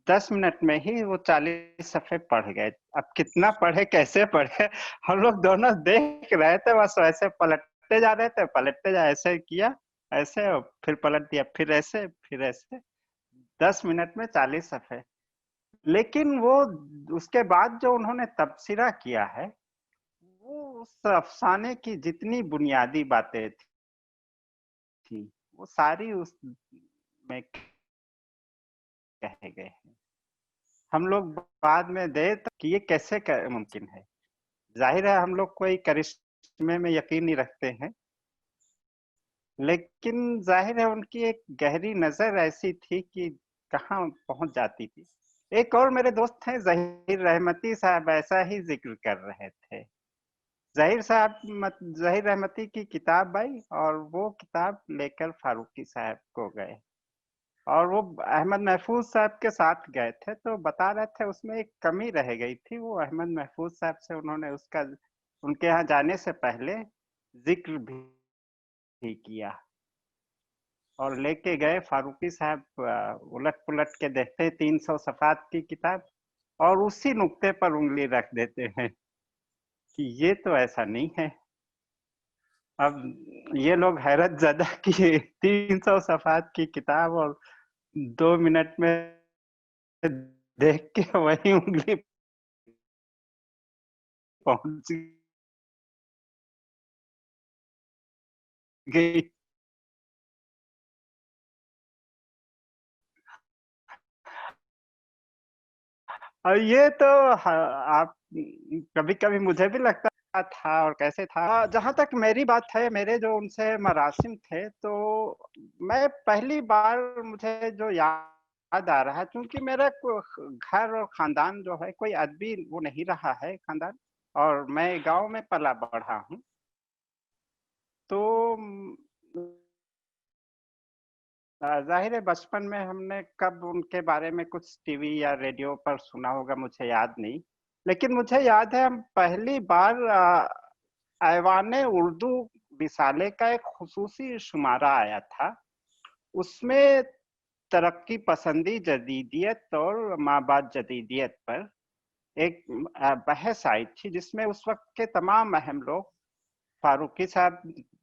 Speaker 4: 10 मिनट में ही वो 40 सफ़े पढ़ गए। अब कितना पढ़े, कैसे पढ़े, हम लोग दोनों देख रहे थे, बस वैसे पलटते जा रहे थे, पलटते जा, ऐसे किया, ऐसे और फिर पलट दिया, फिर ऐसे, फिर ऐसे। 10 मिनट में 40 सफ़े। लेकिन वो उसके बाद जो उन्होंने तबसरा किया है, वो उस अफसाने की जितनी बुनियादी बातें थी, वो सारी उस में कहे गए हैं। हम लोग बाद में देर तक कि ये कैसे मुमकिन है। जाहिर है हम लोग कोई करिश्मे में यकीन नहीं रखते हैं, लेकिन जाहिर है उनकी एक गहरी नजर ऐसी थी कि कहाँ पहुंच जाती थी। एक और मेरे दोस्त थे ज़हीर रहमती साहब, ऐसा ही जिक्र कर रहे थे। ज़हीर रहमती की किताब आई और वो किताब लेकर फारूकी साहब को गए और वो अहमद महफूज साहब के साथ गए थे, तो बता रहे थे उसमें एक कमी रह गई थी। वो अहमद महफूज साहब से उन्होंने उसका उनके यहाँ जाने से पहले जिक्र भी किया और लेके गए। फारूकी साहब उलट पुलट के देखते 300 सफ़ात की किताब और उसी नुक्ते पर उंगली रख देते हैं कि ये तो ऐसा नहीं है। अब ये लोग हैरत ज़दा कि 300 सफ़ात की किताब और 2 मिनट में देख के वही उंगली पहुंच गई। और ये तो आप कभी-कभी मुझे भी लगता था और कैसे था। जहाँ तक मेरी बात है, मेरे जो उनसे मरासिम थे, तो मैं पहली बार मुझे जो याद आ रहा है, क्योंकि मेरा घर और खानदान जो है कोई अदबी वो नहीं रहा है खानदान, और मैं गांव में पला बढ़ा हूँ। तो जाहिर है बचपन में हमने कब उनके बारे में कुछ टीवी या रेडियो पर सुना होगा मुझे याद नहीं, लेकिन मुझे याद है हम पहली बार ऐवाने उर्दू रिसाले का एक खुसूसी शुमारा आया था। उसमें तरक्की पसंदी जदीदियत और माबाद जदीदियत पर एक बहस आई थी, जिसमें उस वक्त के तमाम अहम लोग, फारूकी साहब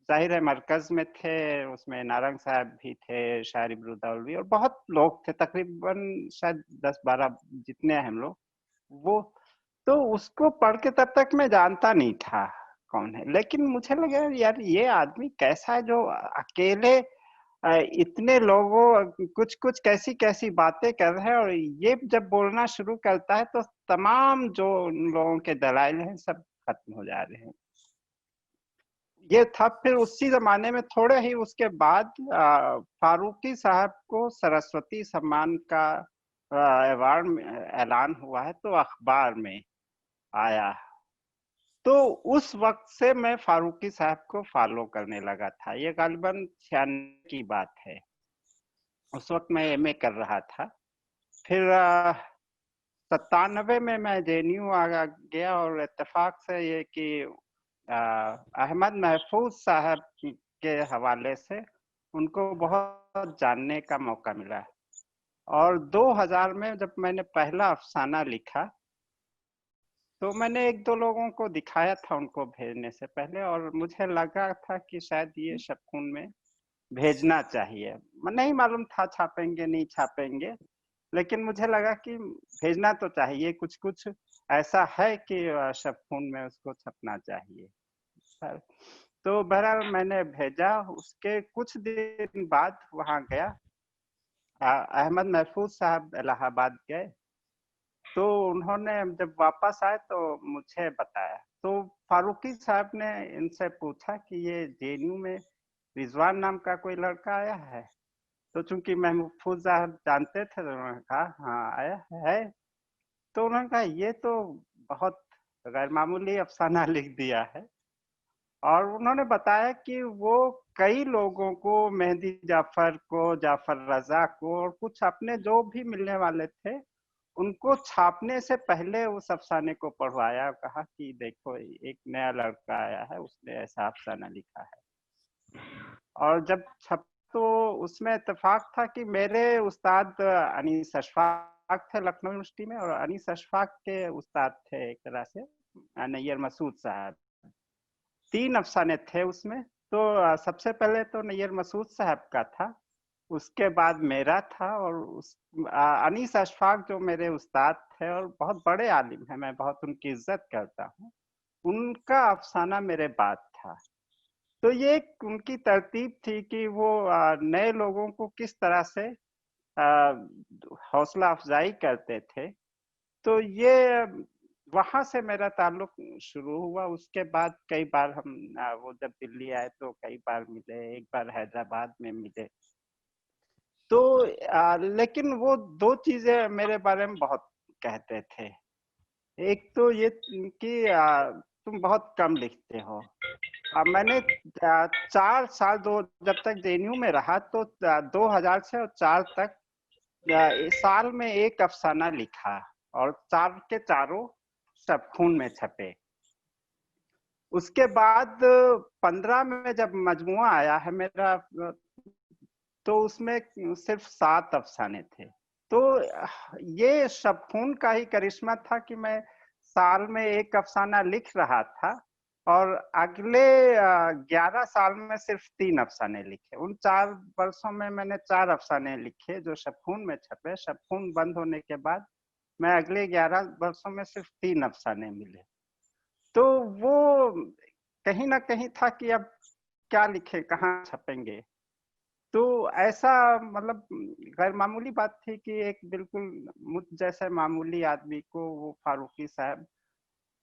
Speaker 4: जाहिर है मरकज में थे, उसमें नारंग साहब भी थे, शायर इब्रुदौलवी और बहुत लोग थे, तकरीबन शायद 10-12 जितने हम लोग वो। तो उसको पढ़ के तब तक मैं जानता नहीं था कौन है, लेकिन मुझे लगा यार ये आदमी कैसा है जो अकेले इतने लोगों कुछ कुछ कैसी कैसी बातें कर रहे हैं, और ये जब बोलना शुरू करता है तो तमाम जो उन लोगों के दलाइल हैं सब खत्म हो जा रहे हैं। ये था। फिर उसी जमाने में थोड़े ही उसके बाद फारूकी साहब को सरस्वती सम्मान का अवार्ड ऐलान हुआ है, तो अखबार में आया। तो उस वक्त से मैं फारूकी साहब को फॉलो करने लगा था। ये गालिबन 96 की बात है। उस वक्त मैं एमए कर रहा था। फिर 97 में मैं जेएनयू आ गया, और इत्तेफाक से ये कि अहमद महफूज साहब के हवाले से उनको बहुत जानने का मौका मिला। और 2000 में जब मैंने पहला अफसाना लिखा, तो मैंने 1-2 लोगों को दिखाया था उनको भेजने से पहले, और मुझे लगा था कि शायद ये शबखून में भेजना चाहिए। नहीं मालूम था छापेंगे नहीं छापेंगे, लेकिन मुझे लगा कि भेजना तो चाहिए, कुछ कुछ ऐसा है कि शबखून में उसको छपना चाहिए। तो बहरहाल मैंने भेजा। उसके कुछ दिन बाद वहां गया, अहमद महफूज साहब इलाहाबाद गए, तो उन्होंने जब वापस आए तो मुझे बताया। तो फारूकी साहब ने इनसे पूछा कि ये जेएनयू में रिजवान नाम का कोई लड़का आया है? तो चूंकि महफूज साहब जानते थे, तो उन्होंने कहा हाँ आया है। तो उन्होंने कहा ये तो बहुत गैर मामूली अफसाना लिख दिया है। और उन्होंने बताया कि वो कई लोगों को, मेहदी जाफर को, जाफर रजा को, और कुछ अपने जो भी मिलने वाले थे, उनको छापने से पहले उस अफसाने को पढ़वाया, कहा कि देखो एक नया लड़का आया है, उसने ऐसा अफसाना लिखा है। और जब छप तो उसमें इत्तेफाक था कि मेरे उस्ताद अनीस अशफाक थे लखनऊ यूनिवर्सिटी में, और अनीस अशफाक के उस्ताद थे एक तरह से नैयर मसूद साहब। 3 अफसाने थे उसमें। तो सबसे पहले तो नैयर मसूद साहब का था, उसके बाद मेरा था, और अनीस अशफाक जो मेरे उस्ताद थे और बहुत बड़े आलिम हैं, मैं बहुत उनकी इज्जत करता हूँ, उनका अफसाना मेरे बाद था। तो ये एक उनकी तरतीब थी कि वो नए लोगों को किस तरह से हौसला अफजाई करते थे। तो ये वहां से मेरा ताल्लुक शुरू हुआ। उसके बाद कई बार हम वो जब दिल्ली आए तो कई बार मिले, एक बार हैदराबाद में मिले। तो लेकिन वो दो चीजें मेरे बारे में बहुत कहते थे। एक तो ये कि तुम बहुत कम लिखते हो। मैंने 4 साल दो जब तक जेएनयू में रहा तो 2000 से 4 तक साल में एक अफसाना लिखा और 4 के चारों सब खून में छपे। उसके बाद 15 में जब मजमुआ आया है मेरा, तो उसमें सिर्फ 7 अफसाने थे। तो ये सब खून का ही करिश्मा था कि मैं साल में एक अफसाना लिख रहा था और अगले 11 साल में सिर्फ 3 अफसाने लिखे। उन 4 वर्षों में मैंने 4 अफसाने लिखे जो शबखून में छपे। शबखून बंद होने के बाद मैं अगले 11 वर्षों में सिर्फ 3 अफसाने मिले। तो वो कहीं ना कहीं था कि अब क्या लिखे, कहाँ छपेंगे। तो ऐसा मतलब गैर मामूली बात थी कि एक बिल्कुल मुझ जैसे मामूली आदमी को वो फारूकी साहब।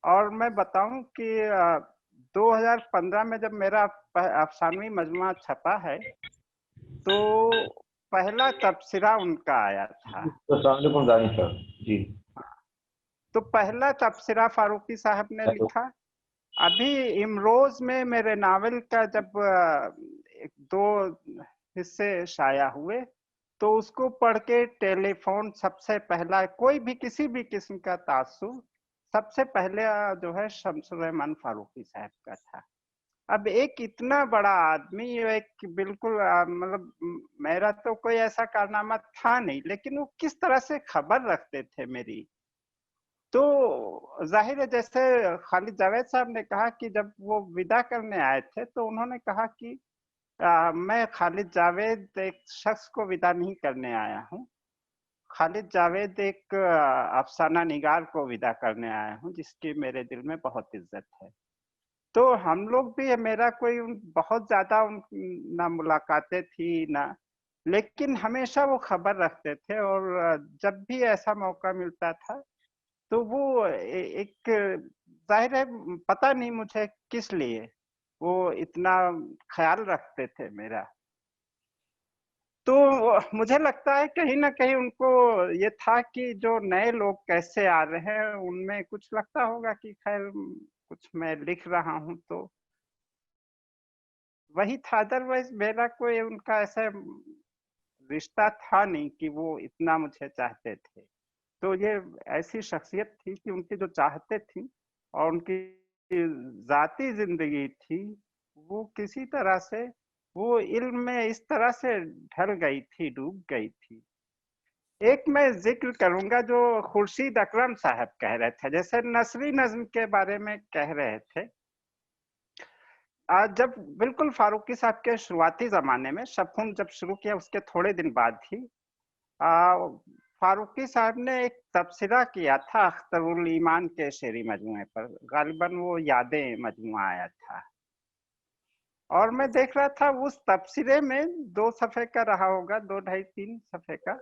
Speaker 4: और मैं बताऊं कि 2015 में जब मेरा अफसानवी मजमुआ छपा है तो पहला तबसरा उनका आया था।
Speaker 1: तो अस्सलाम वालेकुम दानिश साहब जी।
Speaker 4: तो पहला तबसरा फारूकी साहब ने
Speaker 1: हेलो।
Speaker 4: लिखा। अभी इमरोज में मेरे नावल का जब 2 हिस्से शाया हुए तो उसको पढ़ के टेलीफोन सबसे पहला, कोई भी किसी भी किस्म का तासुब, सबसे पहले जो है शमसुर रहमान फारूकी साहब का था। अब एक इतना बड़ा आदमी, एक बिल्कुल मतलब मेरा तो कोई ऐसा कारनामा था नहीं, लेकिन वो किस तरह से खबर रखते थे मेरी। तो जाहिर है जैसे खालिद जावेद साहब ने कहा कि जब वो विदा करने आए थे तो उन्होंने कहा कि मैं खालिद जावेद एक शख्स को विदा नहीं करने आया हूँ, खालिद जावेद एक अफसाना निगार को विदा करने आया हूँ जिसकी मेरे दिल में बहुत इज्जत है। तो हम लोग भी, मेरा कोई बहुत ज्यादा ना मुलाकातें थी ना, लेकिन हमेशा वो खबर रखते थे और जब भी ऐसा मौका मिलता था तो वो एक जाहिर है पता नहीं मुझे किस लिए वो इतना ख्याल रखते थे मेरा। तो मुझे लगता है कहीं ना कहीं उनको ये था कि जो नए लोग कैसे आ रहे हैं उनमें कुछ लगता होगा कि खैर कुछ मैं लिख रहा हूँ तो वही था। अदरवाइज मेरा कोई उनका ऐसा रिश्ता था नहीं कि वो इतना मुझे चाहते थे। तो ये ऐसी शख्सियत थी कि उनकी जो चाहते थी और उनकी जाती जिंदगी थी वो किसी तरह से वो इल्म में इस तरह से ढल गई थी, डूब गई थी। एक मैं जिक्र करूंगा जो खुर्शीद अकरम साहब कह रहे थे, जैसे नसरी नज्म के बारे में कह रहे थे। आज जब बिल्कुल फारूकी साहब के शुरुआती जमाने में शबखून जब शुरू किया उसके थोड़े दिन बाद ही फारूकी साहब ने एक तबसरा किया था अख्तरुल ईमान के शेरी मजमुए पर। गालिबन वो यादें मजमुआ आया था और मैं देख रहा था उस तबसरे में 2 सफ़े का रहा होगा, 2 ढाई 3 सफ़े का।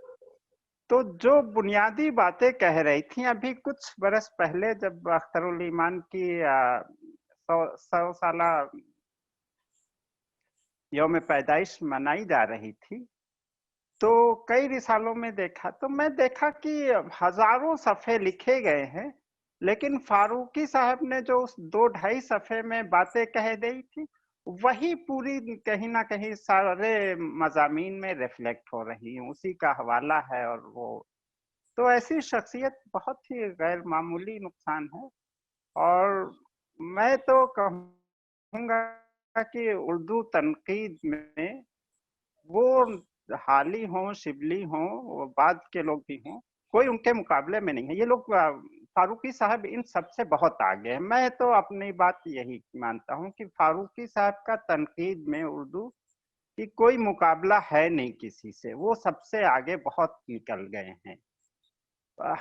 Speaker 4: तो जो बुनियादी बातें कह रही थी अभी कुछ बरस पहले जब अख्तरुल ईमान की 100 साला यौम पैदाइश मनाई जा रही थी, तो कई रिसालों में देखा तो मैं देखा कि हजारों सफ़े लिखे गए हैं, लेकिन फारूकी साहब ने जो उस 2 ढाई सफ़े में बातें कह दी थी वही पूरी कहीं ना कहीं सारे मजामीन में रिफ्लेक्ट हो रही है, उसी का हवाला है। और वो तो ऐसी शख्सियत बहुत ही गैर मामूली नुकसान है। और मैं तो कहूँगा कि उर्दू तनकीद में वो हाली हों, शिबली हों, वो बाद के लोग भी हों, कोई उनके मुकाबले में नहीं है। ये लोग फारूकी साहब इन सबसे बहुत आगे हैं। मैं तो अपनी बात यही मानता हूँ कि फारूकी साहब का तनकीद में उर्दू की कोई मुकाबला है नहीं किसी से, वो सबसे आगे बहुत निकल गए हैं।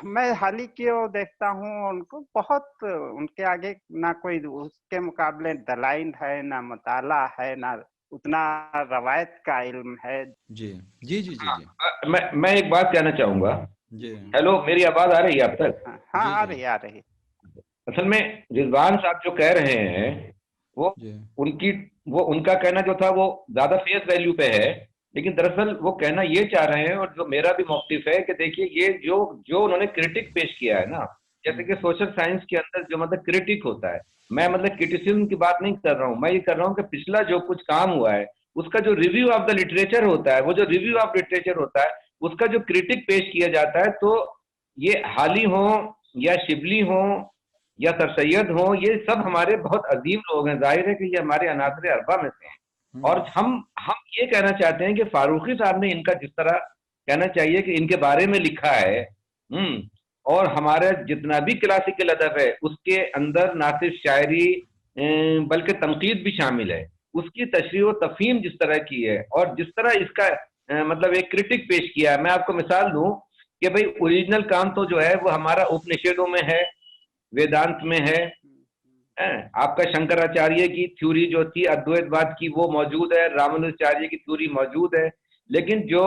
Speaker 4: मैं हाल ही की ओर देखता हूँ उनको, बहुत उनके आगे ना कोई उसके मुकाबले दलाइल है, ना मुताला है, ना उतना रवायत का इल्म है।
Speaker 3: जी जी जी जी जी
Speaker 1: मैं एक बात कहना चाहूंगा।
Speaker 3: जी
Speaker 1: हेलो, मेरी आवाज आ रही है आप तक?
Speaker 4: हाँ
Speaker 3: जी
Speaker 4: आ
Speaker 3: जी
Speaker 4: रही आ रही।
Speaker 1: असल में रिजवान साहब जो कह रहे हैं वो
Speaker 3: जी
Speaker 1: उनकी वो उनका कहना जो था वो ज्यादा फेस वैल्यू पे है। लेकिन दरअसल वो कहना ये चाह रहे हैं, और जो मेरा भी मौक़िफ़ है कि देखिए ये जो जो उन्होंने क्रिटिक पेश किया है ना, जैसे कि सोशल साइंस के अंदर जो मतलब क्रिटिक होता है, मैं मतलब क्रिटिसिज्म की बात नहीं कर रहा हूँ, मैं ये कर रहा हूँ कि पिछला जो कुछ काम हुआ है उसका जो रिव्यू ऑफ द लिटरेचर होता है, वो जो रिव्यू ऑफ लिटरेचर होता है उसका जो क्रिटिक पेश किया जाता है, तो ये हाली हो या शिबली हो या सर सैयद हो, ये सब हमारे बहुत अजीम लोग हैं, जाहिर है कि ये हमारे अनासरे अरबा में से हैं। और हम ये कहना चाहते हैं कि फारूकी साहब ने इनका जिस तरह कहना चाहिए कि इनके बारे में लिखा है, और हमारा जितना भी क्लासिकल अदब है उसके अंदर ना सिर्फ शायरी बल्कि तनकीद भी शामिल है, उसकी तशरीह व तफहीम जिस तरह की है और जिस तरह इसका मतलब एक क्रिटिक पेश किया है। मैं आपको मिसाल दूं कि भाई ओरिजिनल काम तो जो है वो हमारा उपनिषदों में है, वेदांत में है, आपका शंकराचार्य की थ्योरी जो थी अद्वैतवाद की वो मौजूद है, रामानुजाचार्य की थ्योरी मौजूद है, लेकिन जो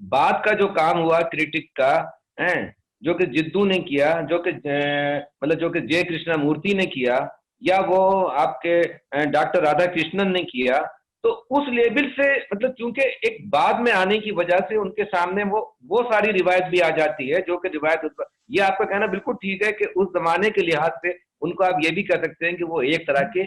Speaker 1: बाद का जो काम हुआ क्रिटिक का, जो कि जिद्दू ने किया, जो कि मतलब जो कि जय कृष्णा मूर्ति ने किया, या वो आपके डॉक्टर राधा कृष्णन ने किया, तो उस लेवल से मतलब क्योंकि एक बाद में आने की वजह से उनके सामने वो सारी रिवायत भी आ जाती है जो कि रिवायत, ये आपका कहना बिल्कुल ठीक है कि उस जमाने के लिहाज से उनको आप ये भी कह सकते हैं कि वो एक तरह के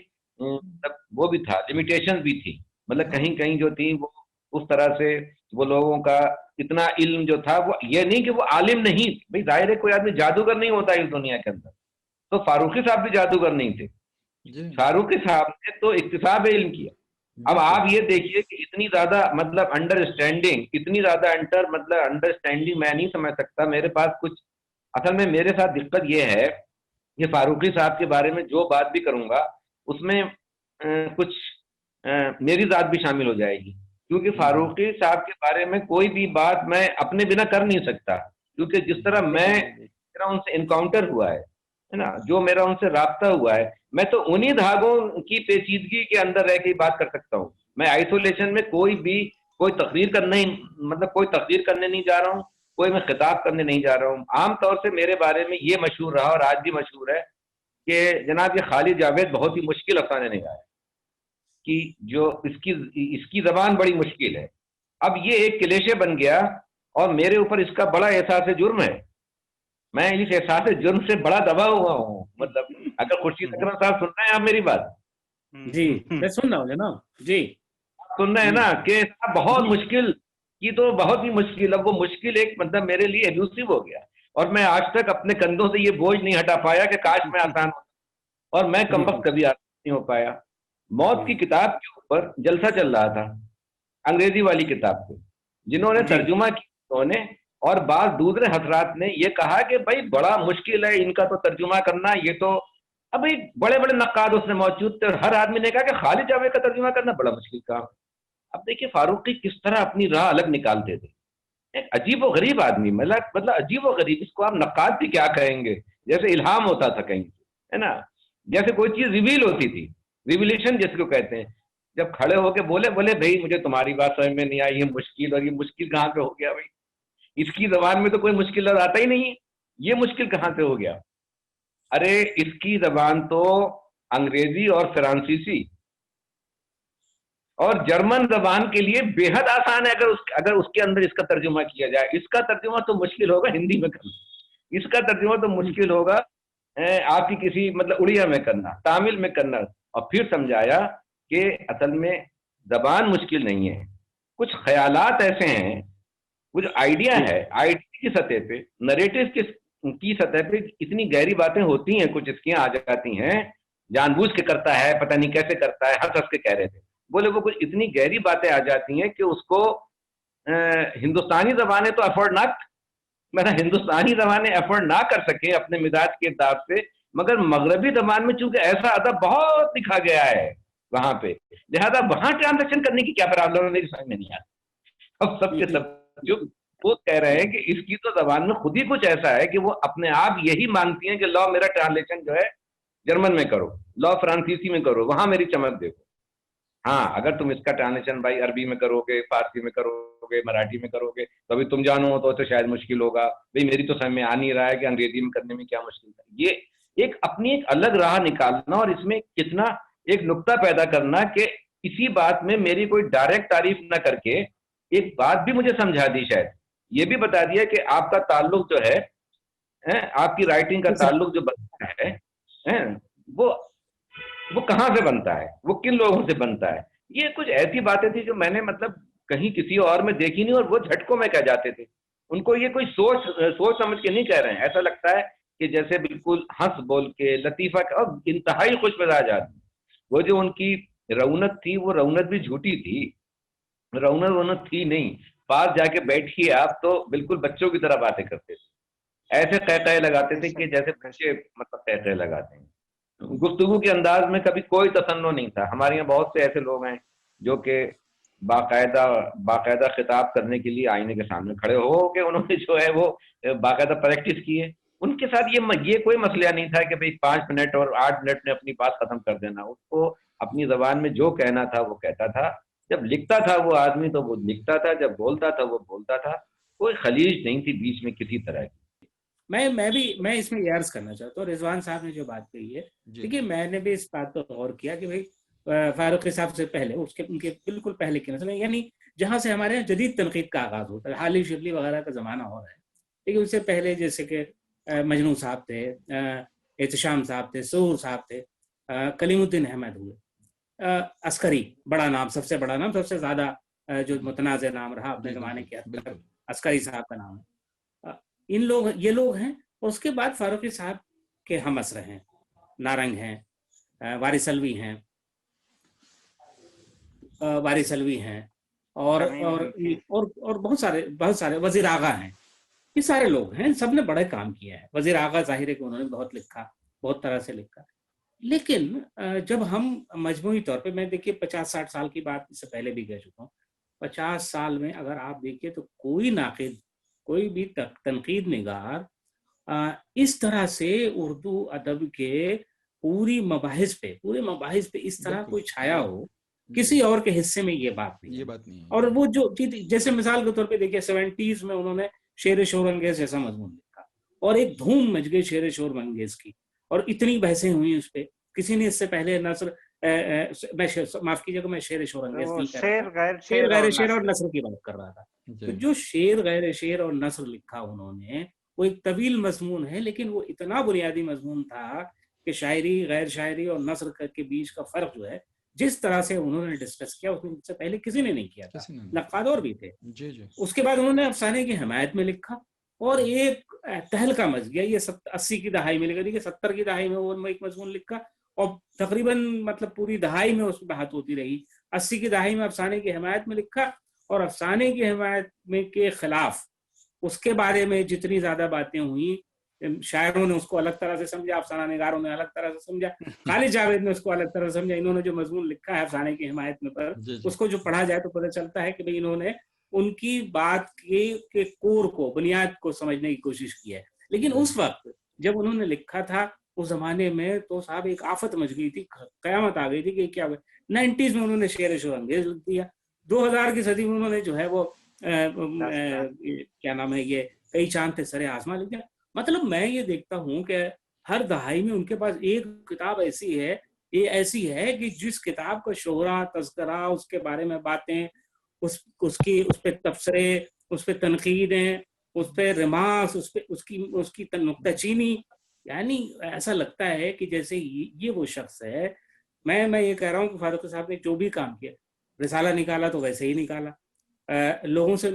Speaker 1: वो भी था, लिमिटेशन भी थी, मतलब कहीं कहीं जो थी वो उस तरह से वो लोगों का इतना इल्म जो था, वो ये नहीं कि वो आलिम नहीं, भाई जाहिर है कोई आदमी जादूगर नहीं होता इस दुनिया के अंदर, तो फारूकी साहब भी जादूगर नहीं थे। फारूकी साहब ने तो इक्तिसाब इल्म किया। अब आप ये देखिए कि इतनी ज्यादा मतलब अंडरस्टैंडिंग, इतनी ज्यादा मतलब अंडरस्टैंडिंग मैं नहीं समझ सकता, मेरे पास कुछ, असल में मेरे साथ दिक्कत ये है कि फारूकी साहब के बारे में जो बात भी करूंगा उसमें कुछ मेरी जात भी शामिल हो जाएगी, क्योंकि फारूकी साहब के बारे में कोई भी बात मैं अपने बिना कर नहीं सकता, क्योंकि जिस तरह मेरा उनसे इनकाउंटर हुआ है ना, जो मेरा उनसे राब्ता हुआ है, मैं तो उन्हीं धागों की पेचीदगी के अंदर रह के बात कर सकता हूँ। मैं आइसोलेशन में कोई तकरीर करने, मतलब कोई तकरीर करने नहीं जा रहा हूँ, कोई मैं खिताब करने नहीं जा रहा हूँ। आम तौर से मेरे बारे में ये मशहूर रहा और आज भी मशहूर है कि जनाब ये खालिद जावेद बहुत ही मुश्किल अफसाने निगाह है, कि जो इसकी जबान बड़ी मुश्किल है। अब ये एक क्लेशे बन गया और मेरे ऊपर इसका बड़ा एहसास जुर्म है, मैं इस एहसास जुर्म से बड़ा दबा हुआ हूँ। मतलब अगर खुर्शीद अकरम साहब सुन रहे हैं आप मेरी बात?
Speaker 2: जी मैं सुन रहा हूँ जनाब जी,
Speaker 1: सुन रहे हैं ना कि बहुत मुश्किल की, तो बहुत ही मुश्किल, अब वो मुश्किल एक मतलब मेरे लिए एब्यूसिव हो गया, और मैं आज तक अपने कंधों से ये बोझ नहीं हटा पाया कि काश मैं आसान हो, और मैं कमबख्त कभी आसान नहीं हो पाया। मौत की किताब के ऊपर जलसा चल रहा था, अंग्रेजी वाली किताब पे, जिन्होंने तर्जुमा किया उन्होंने, और बाद दूसरे हजरात ने ये कहा कि भाई बड़ा मुश्किल है इनका तो तर्जुमा करना, ये तो अब भाई बड़े बड़े नक्काद उसमें मौजूद थे और हर आदमी ने कहा कि खालिद जावेद का तर्जुमा करना बड़ा मुश्किल काम। अब देखिए फारूकी किस तरह अपनी राह अलग निकालते थे, एक अजीब व गरीब आदमी, मतलब अजीब व गरीब, इसको आप नक्काद भी क्या कहेंगे, जैसे इल्हाम होता था कहीं, है ना, जैसे कोई चीज रिवील होती थी, रिविलेशन जिसको कहते हैं, जब खड़े होके बोले भाई मुझे तुम्हारी बात समझ में नहीं आई, ये मुश्किल, और ये मुश्किल कहाँ पे हो गया भाई, इसकी जबान में तो कोई मुश्किल आता ही नहीं है, ये मुश्किल कहाँ से हो गया? अरे इसकी जबान तो अंग्रेजी और फ्रांसीसी और जर्मन जबान के लिए बेहद आसान है, अगर उसके अंदर इसका तर्जुमा किया जाए। इसका तर्जुमा तो मुश्किल होगा हिंदी में करना, इसका तर्जुमा तो मुश्किल होगा आपकी किसी मतलब उड़िया में करना, तामिल में करना, और फिर समझाया कि असल में जबान मुश्किल नहीं है, कुछ ख्यालात ऐसे हैं, कुछ आइडिया है, आइडिया की सतह पे, नरेटिव की सतह पे इतनी गहरी बातें होती हैं, कुछ इसकी आ जाती हैं, जानबूझ के करता है, पता नहीं कैसे करता है, हंस के कह रहे थे, बोले वो कुछ इतनी गहरी बातें आ जाती हैं कि उसको हिंदुस्तानी जबानें तो अफोर्ड ना, मतलब हिंदुस्तानी जबानें अफोर्ड ना कर सके अपने मिजाज के हिसाब से, मगर मगरबी जबान में चूंकि ऐसा अदब बहुत लिखा गया है वहां पे, लिहाजा वहां ट्रांजेक्शन करने की क्या प्रॉब्लम है, मेरी समझ में नहीं आता। अब सबके सब जो वो कह रहे हैं कि इसकी तो जबान में खुद ही कुछ ऐसा है कि वो अपने आप यही मांगती हैं कि लॉ मेरा ट्रांसलेशन जो है जर्मन में करो, लॉ फ्रांसीसी में करो, वहां मेरी चमक देखो। हाँ अगर तुम इसका ट्रांसलेशन भाई अरबी में करोगे, फारसी में करोगे, मराठी में करोगे, तो अभी तुम जानो तो शायद मुश्किल होगा, भाई मेरी तो समझ में आ नहीं रहा है कि अंग्रेजी में करने में क्या मुश्किल था। ये एक अपनी एक अलग राह निकालना और इसमें कितना एक नुक्ता पैदा करना कि इसी बात में मेरी कोई डायरेक्ट तारीफ ना करके एक बात भी मुझे समझा दी, शायद ये भी बता दिया कि आपका ताल्लुक जो है, आपकी राइटिंग का ताल्लुक जो बनता है, वो वो कहाँ से बनता है, वो किन लोगों से बनता है। ये कुछ ऐसी बातें थी जो मैंने मतलब कहीं किसी और में देखी नहीं, और वो झटकों में कह जाते थे। उनको ये कोई सोच सोच समझ के नहीं कह रहे हैं, ऐसा लगता है कि जैसे बिल्कुल हंस बोल के लतीफा और इंतहाई खुश मिजाज आदमी। वो जो उनकी रौनक थी, वो रौनक भी झूठी थी, रौनक रौनक थी नहीं। पास जाके बैठिए आप तो बिल्कुल बच्चों की तरह बातें करते थे, ऐसे कह लगाते थे कि
Speaker 4: बेशक
Speaker 1: जैसे बच्चे
Speaker 4: बेशक।
Speaker 1: मतलब कह लगाते हैं। गुफ्तगू के अंदाज में कभी कोई तसन्नो नहीं था। हमारे यहाँ बहुत से ऐसे लोग हैं जो कि बाकायदा बाकायदा खिताब करने के लिए आईने के सामने खड़े हो के उन्होंने जो है वो बाकायदा प्रैक्टिस की है। उनके साथ ये कोई मसला नहीं था कि भाई 5 मिनट और 8 मिनट में अपनी बात खत्म कर देना। उसको अपनी जबान में जो कहना था वो कहता था। जब लिखता था वो आदमी तो वो लिखता था, जब बोलता था वो बोलता था। कोई खलीज नहीं थी बीच में किसी तरह की।
Speaker 2: मैं इसमें ये अर्ज करना चाहता हूँ, रिजवान साहब ने जो बात कही है, देखिए मैंने भी इस बात पर गौर किया कि भाई फारूक साहब से पहले उनके बिल्कुल पहले की नस्ल, यानी जहां से हमारे यहाँ जदीद तनकीद का आगाज होता है, हाली शिबली वगैरह का जमाना हो रहा है, लेकिन उससे पहले जैसे कि मजनू साहब थे, एहतशाम साहब थे, सूर साहब थे, कलीमुद्दीन अहमद हुए, अस्करी बड़ा नाम, सबसे बड़ा नाम, सबसे ज्यादा जो मुतनाज़ नाम रहा अपने जमाने के अंदर, अस्करी साहब का नाम है। ये लोग हैं। और उसके बाद फारूकी साहब के हम असर हैं, नारंग हैं, वारिस अलवी हैं, और बहुत सारे वजीर आगा हैं। ये सारे लोग हैं, सब ने बड़ा काम किया है। वजीर आगा जाहिर है कि उन्होंने बहुत लिखा, बहुत तरह से लिखा। लेकिन जब हम मजमूई तौर पे, मैं देखिए 50-60 साल की बात इससे पहले भी कह चुका हूँ, 50 साल में अगर आप देखिए तो कोई नाक़िद, कोई भी तनकीद निगार इस तरह से उर्दू अदब के पूरे मबाहिस पे इस तरह कोई छाया हो, किसी और के हिस्से में ये बात नहीं। और वो जो जैसे मिसाल के तौर पे देखिए 70s में उन्होंने शेर शोर अंगेज जैसा मजमून लिखा और एक धूम मच गई शेर शोर अंगेज की, और इतनी बहसें हुई उस पर। किसी ने इससे पहले नसर, माफ कीजिएगा, मैं शेर शोर अंगेज नहीं कर रहा था, शेर गैर शेर और नसर की बात कर रहा था। तो जो शेर गैर शेर और नसर लिखा उन्होंने, वो एक तवील मजमून है, लेकिन वो इतना बुनियादी मजमून था कि शायरी, गैर शायरी और नसर के बीच का फर्क जो है, जिस तरह से उन्होंने डिस्कस किया, उससे पहले किसी ने नहीं किया था, नक्काद और भी थे। उसके बाद उन्होंने अफसाने की हिमायत में लिखा और एक तहलका मच गया। ये 80 की दहाई में लिखा, देखिए 70 की दहाई में वो एक मजमून लिखा और तकरीबन मतलब पूरी दहाई में उस पर बात होती रही। 80 की दहाई में अफसाने की हिमायत में लिखा, और अफसाने की हिमायत में के खिलाफ उसके बारे में जितनी ज्यादा बातें हुई, शायरों ने उसको अलग तरह से समझा, अफसाना निगारों ने अलग तरह से समझा, खालिद जावेद ने उसको अलग तरह से समझा। इन्होंने जो मजमून लिखा है अफसाने की हिमायत में पर, उसको जो पढ़ा जाए तो पता चलता है कि भाई इन्होंने उनकी बात के कोर को, बुनियाद को समझने की कोशिश की है। लेकिन उस वक्त जब उन्होंने लिखा था, उस जमाने में तो साहब एक आफत मच गई थी, कयामत आ गई थी कि क्या हुआ। 90s में उन्होंने शेर शोर अंगेज लिख दिया, 2000 की सदी में उन्होंने जो है वो क्या नाम है, ये कई चांद थे सरे आसमां लिख दिया। मतलब मैं ये देखता हूँ कि हर दहाई में उनके पास एक किताब ऐसी है कि जिस किताब का शोहरा, तज़किरा, उसके बारे में बातें, उस पे तबसरे, उस पे तनकीदें, उस पे रिमार्क्स, उसकी नुक्ताचीनी, यानी ऐसा लगता है कि जैसे ये वो शख्स है। मैं ये कह रहा हूँ कि फारूक साहब ने जो भी काम किया, रिसाला निकाला तो वैसे ही निकाला, लोगों से।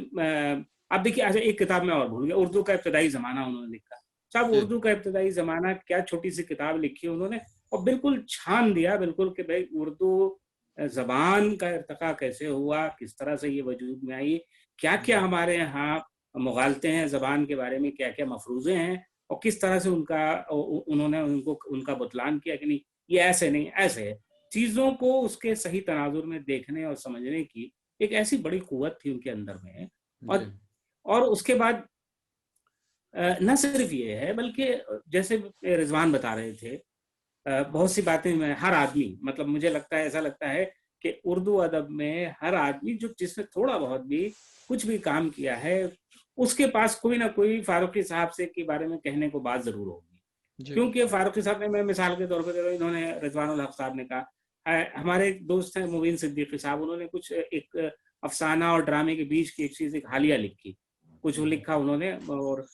Speaker 2: अब देखिए, अच्छा एक किताब में और भूल गया, उर्दू का इब्तदाई जमाना उन्होंने लिखा। साहब उर्दू का इब्तदाई जमाना, क्या छोटी सी किताब लिखी उन्होंने, और बिल्कुल छान दिया बिल्कुल कि भाई उर्दू जबान का इर्तका कैसे हुआ, किस तरह से ये वजूद में आई, क्या क्या हमारे यहाँ मुगालते हैं जबान के बारे में, क्या क्या मफरूजे हैं, और किस तरह से उन्होंने उनका बुतलान किया कि नहीं, ये ऐसे नहीं, ऐसे है। चीजों को उसके सही तनाजुर में देखने और समझने की एक ऐसी बड़ी कुव्वत थी उनके अंदर में। और उसके बाद न सिर्फ ये है, बल्कि जैसे रिजवान बता रहे थे, बहुत सी बातें में हर आदमी, मतलब मुझे लगता है, ऐसा लगता है कि उर्दू अदब में हर आदमी जिसने थोड़ा बहुत भी कुछ भी काम किया है, उसके पास कोई ना कोई फारूकी साहब से के बारे में कहने को बात जरूर होगी। क्योंकि फारूकी साहब ने, मैं मिसाल के तौर पर, इन्होंने रिजवानुल हक साहब ने कहा, हमारे एक दोस्त हैं मुबीन सिद्दीकी साहब, उन्होंने कुछ एक अफसाना और ड्रामे के बीच की एक चीज, एक हालिया लिखी, कुछ लिखा उन्होंने, और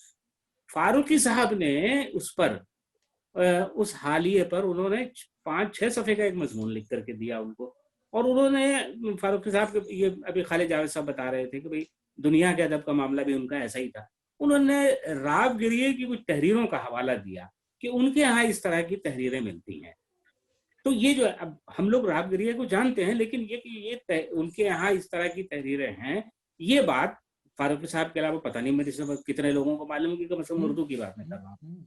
Speaker 2: फारूकी साहब ने उस पर उस हालिये पर उन्होंने 5-6 सफ़े का एक मजमून लिख करके दिया उनको। और उन्होंने, फारूकी साहब के, ये अभी खालिद जावेद साहब बता रहे थे कि भाई दुनिया के अदब का मामला भी उनका ऐसा ही था। उन्होंने रावगिरिये की कुछ तहरीरों का हवाला दिया कि उनके यहाँ इस तरह की तहरीरें मिलती हैं। तो ये जो, अब हम लोग रावगिरिये को जानते हैं, लेकिन ये कि ये उनके यहाँ इस तरह की तहरीरें हैं, ये बात फारूकी साहब के अलावा पता नहीं मेरे से कितने लोगों को मालूम है, कि मतलब उर्दू की बात मैं कर रहा हूँ।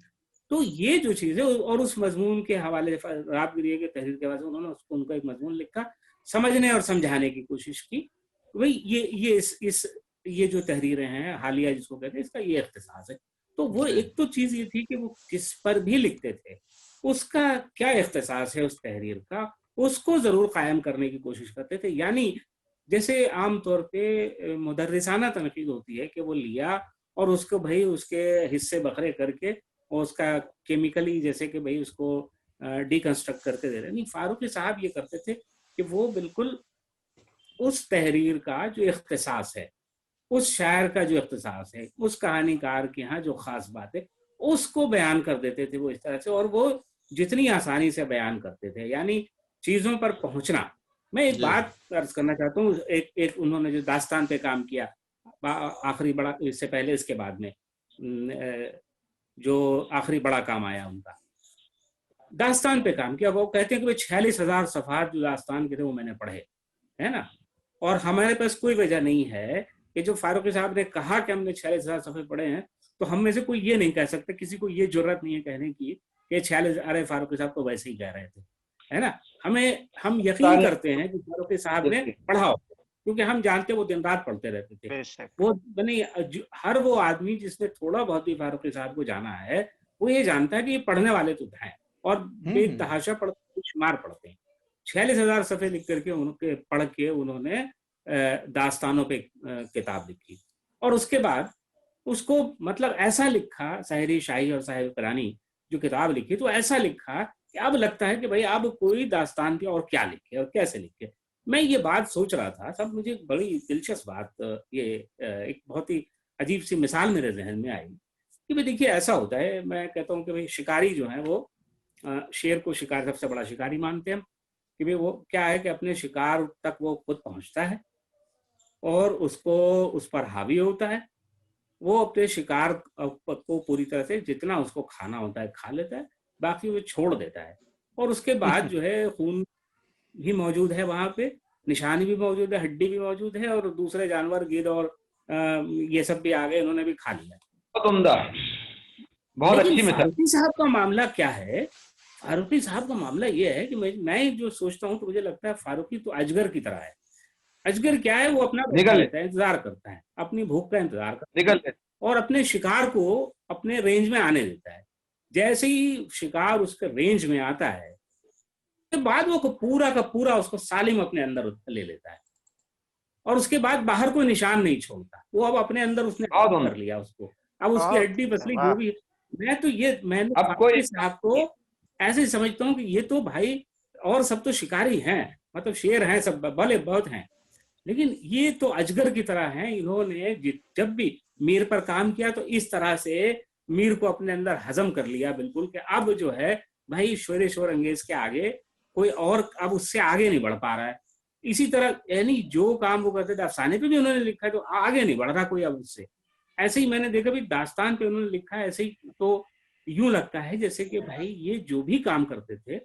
Speaker 2: तो ये जो चीज है, और उस मजमून के हवाले रावगिरिये के तहरीर के हवाले से उन्होंने उसको, उनका एक मजमून लिखा, समझने और समझाने की कोशिश की। वही ये जो तहरीरें हैं हालिया जिसको कहते हैं, इसका ये इख्तिसास है। तो वो एक तो चीज ये थी कि वो किस पर भी लिखते थे, उसका क्या इख्तिसास है उस तहरीर का, उसको जरूर कायम करने की कोशिश करते थे। यानी जैसे आमतौर पे मुदर्रिसाना तनकीद होती है कि वो लिया और उसको भाई उसके हिस्से बखरे करके और उसका केमिकली जैसे कि भाई उसको डिकंस्ट्रक्ट करके दे रहे। नहीं, फारूकी साहब ये करते थे कि वो बिल्कुल उस तहरीर का जो इख्तिसास है, उस शायर का जो इख्तिसास है, उस कहानीकार के यहाँ जो खास बात है, उसको बयान कर देते थे वो इस तरह से, और वो जितनी आसानी से बयान करते थे, यानी चीजों पर पहुंचना। मैं एक बात अर्ज करना चाहता हूँ, एक उन्होंने जो दास्तान पे काम किया आखिरी बड़ा, इससे पहले इसके बाद में जो आखिरी बड़ा काम आया उनका, दास्तान पे काम किया। वो कहते हैं कि 46,000 सफ़हात जो दास्तान के थे वो मैंने पढ़े, है ना, और हमारे पास कोई वजह नहीं है कि जो फारूकी साहब ने कहा कि हमने 46,000 सफ़े पढ़े हैं, तो हम में से कोई ये नहीं कह सकता, किसी को ये जुर्रत नहीं है कहने की कि 46, अरे फारूकी साहब तो वैसे ही कह रहे थे, है ना। हम यकीन करते हैं कि फारूकी साहब ने पढ़ा हो, क्योंकि हम जानते वो दिन रात पढ़ते रहते थे। वो बने हर वो आदमी जिसने थोड़ा बहुत भी फारूकी साहब को जाना है, वो ये जानता है कि ये पढ़ने वाले तो हैं और बेतहाशा पढ़ते, शुमार पढ़ते हैं। 46,000 सफ़े लिख करके उनके पढ़ के उन्होंने दास्तानों पे किताब लिखी, और उसके बाद उसको मतलब ऐसा लिखा, साहिरी शाही और साहिर करानी जो किताब लिखी, तो ऐसा लिखा कि अब लगता है कि भाई अब कोई दास्तान पे और क्या लिखे और कैसे लिखे। मैं ये बात सोच रहा था, तब मुझे बड़ी दिलचस्प बात, ये एक बहुत ही अजीब सी मिसाल मेरे जहन में आई कि भाई देखिए ऐसा होता है, मैं कहता हूँ कि भाई शिकारी जो है वो शेर को शिकार सबसे बड़ा शिकारी मानते हैं कि भाई वो क्या है कि अपने शिकार तक वो खुद पहुंचता है और उसको उस पर हावी होता है, वो अपने शिकार को पूरी तरह से जितना उसको खाना होता है खा लेता है, बाकी वो छोड़ देता है, और उसके बाद जो है खून भी मौजूद है वहां पे, निशानी भी मौजूद है, हड्डी भी मौजूद है, और दूसरे जानवर गिद्ध और ये सब भी आ गए, इन्होंने भी खा लिया।
Speaker 1: बहुत उम्दा, बहुत अच्छी मिसाल।
Speaker 2: फारूकी साहब का मामला क्या है? फारूकी साहब का मामला ये है कि मैं जो सोचता हूँ तो मुझे लगता है फारूकी तो अजगर की तरह है। अजगर क्या है, वो अपना निकल लेता है, इंतजार करता है, अपनी भूख का इंतजार करता है और अपने शिकार को अपने रेंज में आने देता है। जैसे ही शिकार उसके रेंज में आता है तो बाद वो पूरा का पूरा उसको सालिम अपने अंदर ले लेता है, और उसके बाद बाहर कोई निशान नहीं छोड़ता। वो अब अपने अंदर उसने कर लिया उसको, अब उसकी हड्डी पसली जो भी। मैंने फारूकी साहब को ऐसे समझता हूँ कि ये तो भाई, और सब तो शिकारी हैं, मतलब शेर हैं, सब भले बहुत हैं, लेकिन ये तो अजगर की तरह हैं। इन्होंने जब भी मीर पर काम किया तो इस तरह से मीर को अपने अंदर हजम कर लिया बिल्कुल, कि अब जो है भाई शोर अंगेज के आगे कोई और अब उससे आगे नहीं बढ़ पा रहा है। इसी तरह यानी जो काम वो करते थे अफसाने पे भी उन्होंने लिखा है तो आगे नहीं बढ़ रहा कोई अब उससे। ऐसे ही मैंने देखा भी दास्तान पे उन्होंने लिखा है, ऐसे ही तो यूं लगता है जैसे कि भाई ये जो भी काम करते थे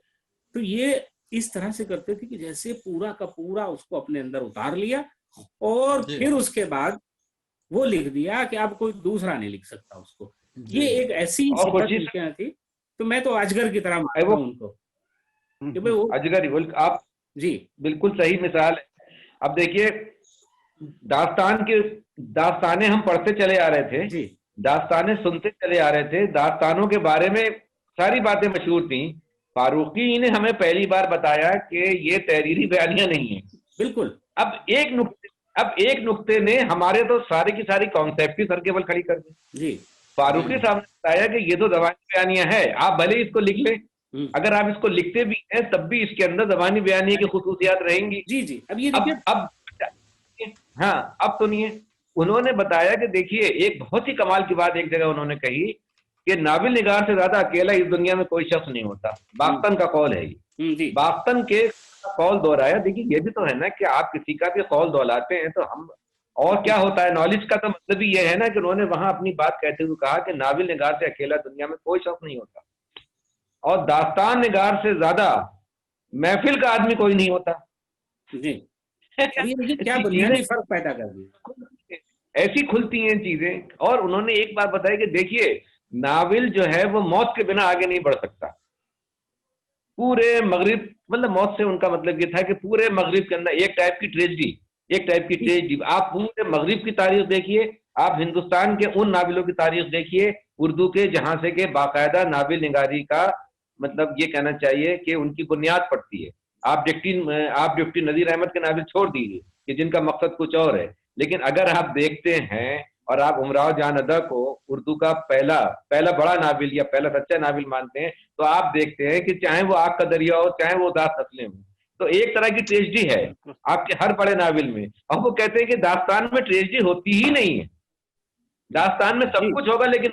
Speaker 2: तो ये इस तरह से करते थे कि जैसे पूरा का पूरा उसको अपने अंदर उतार लिया और फिर उसके बाद वो लिख दिया कि अब कोई दूसरा नहीं लिख सकता उसको। ये एक ऐसी सिफत थी, तो मैं तो अजगर की तरह मानता हूं उनको।
Speaker 1: अजगर ही बोल, आप जी बिल्कुल सही मिसाल है। अब देखिए दास्ताने हम पढ़ते चले आ रहे थे जी, दास्ताने सुनते चले आ रहे थे, दास्तानों के बारे में सारी बातें मशहूर थी। फारूकी ने हमें पहली बार बताया कि ये तहरीरी बयानियां नहीं है। बिल्कुल। अब एक नुक्ते ने हमारे तो सारी की सारी कॉन्सेप्ट ही सर के बल खड़ी कर दी जी। फारूकी साहब ने बताया कि ये तो दवानी बयानियां है, आप भले इसको लिख लें, अगर आप इसको लिखते भी हैं तब भी इसके अंदर दवानी बयानिया की खुसूसियात रहेंगी। जी जी। अब ये हाँ, अब सुनिए, उन्होंने बताया कि देखिए एक बहुत ही कमाल की बात एक जगह उन्होंने कही कि नाबिल निगार से ज्यादा अकेला इस दुनिया में कोई शख्स नहीं होता। बाख्तन का कौल है ये।
Speaker 2: जी
Speaker 1: बाख्तन के कौल दोहराया। देखिए ये भी तो है ना कि आप किसी का भी कौल दोहराते हैं तो हम, और क्या होता है, नॉलेज का तो मतलब ही ये है ना कि उन्होंने वहां अपनी बात कहते हुए कहा कि नाबिल निगार से अकेला दुनिया में कोई शख्स नहीं होता, और दास्तान निगार से ज्यादा महफिल का आदमी कोई नहीं होता।
Speaker 2: जी। अब ये देखिए क्या
Speaker 1: चीजें
Speaker 2: बुनियादी फर्क पैदा कर दिया।
Speaker 1: ऐसी खुलती हैं चीजें। और उन्होंने एक बात बताई कि देखिए नाविल जो है वो मौत के बिना आगे नहीं बढ़ सकता। पूरे मगरिब, मतलब मौत से उनका मतलब ये था कि पूरे मगरिब के अंदर एक टाइप की ट्रेजिडी, एक टाइप की ट्रेजिडी। आप पूरे मगरिब की तारीख देखिए, आप हिंदुस्तान के उन नाविलों की तारीख देखिए उर्दू के, जहां से के बाकायदा नाविल निगारी का मतलब ये कहना चाहिए कि उनकी बुनियाद पड़ती है। आप डिप्टी नजीर अहमद के नाविल छोड़ दीजिए कि जिनका मकसद कुछ और है, लेकिन अगर आप देखते हैं और आप उमराव जान अदा को उर्दू का पहला पहला बड़ा नाविल या पहला सच्चा नाविल मानते हैं, तो आप देखते हैं कि चाहे वो आग का दरिया हो, चाहे वो उदास फसलें हो, तो एक तरह की ट्रेजिडी है आपके हर बड़े नाविल में। और वो कहते हैं कि दास्तान में ट्रेजिडी होती ही नहीं है। दास्तान में सब कुछ होगा लेकिन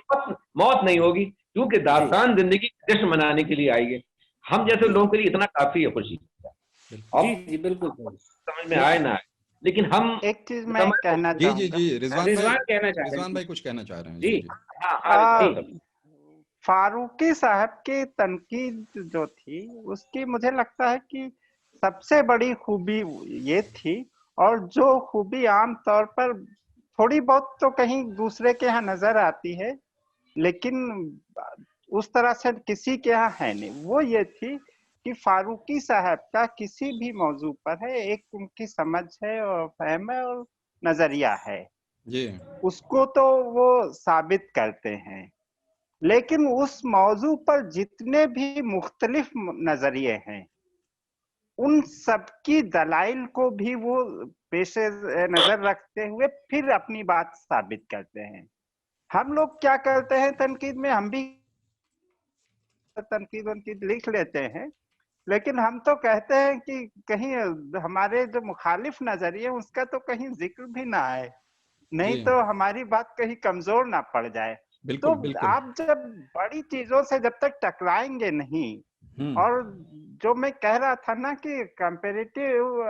Speaker 1: मौत नहीं होगी, क्योंकि दास्तान जिंदगी का जश्न मनाने के लिए आई है। हम जैसे लोगों के लिए इतना काफी है खुशी।
Speaker 2: जी जी बिल्कुल
Speaker 1: समझ में आए ना आए, लेकिन हम
Speaker 4: एक चीज मैं कहना
Speaker 3: जी जी
Speaker 4: चाहूंगा।
Speaker 3: जी
Speaker 2: रिजवान
Speaker 3: भाई कुछ कहना चाह रहे हैं।
Speaker 2: जी।
Speaker 3: जी
Speaker 4: फारूकी साहब की तनकीद जो थी उसकी मुझे लगता है कि सबसे बड़ी खूबी ये थी, और जो खूबी आम तौर पर थोड़ी बहुत तो कहीं दूसरे के यहाँ नजर आती है लेकिन उस तरह से किसी के यहाँ है नहीं, वो ये थी कि फारूकी साहब का किसी भी मौजू पर है एक उनकी समझ है और फहम है और नजरिया है
Speaker 3: जी।
Speaker 4: उसको तो वो साबित करते हैं। लेकिन उस मौजू पर जितने भी मुख्तलिफ नजरिए हैं उन सबकी दलाइल को भी वो पेशे नजर रखते हुए फिर अपनी बात साबित करते हैं। हम लोग क्या करते हैं तनकीद में, हम भी तनकीद वनकीद लिख लेते हैं, लेकिन हम तो कहते हैं कि कहीं हमारे जो मुखालिफ नजरिए उसका तो कहीं जिक्र भी ना आए, नहीं तो हमारी बात कहीं कमजोर ना पड़ जाए।
Speaker 3: बिल्कुल,
Speaker 4: तो
Speaker 3: बिल्कुल।
Speaker 4: आप जब बड़ी चीजों से जब तक टकराएंगे नहीं, और जो मैं कह रहा था ना कि कंपेरेटिव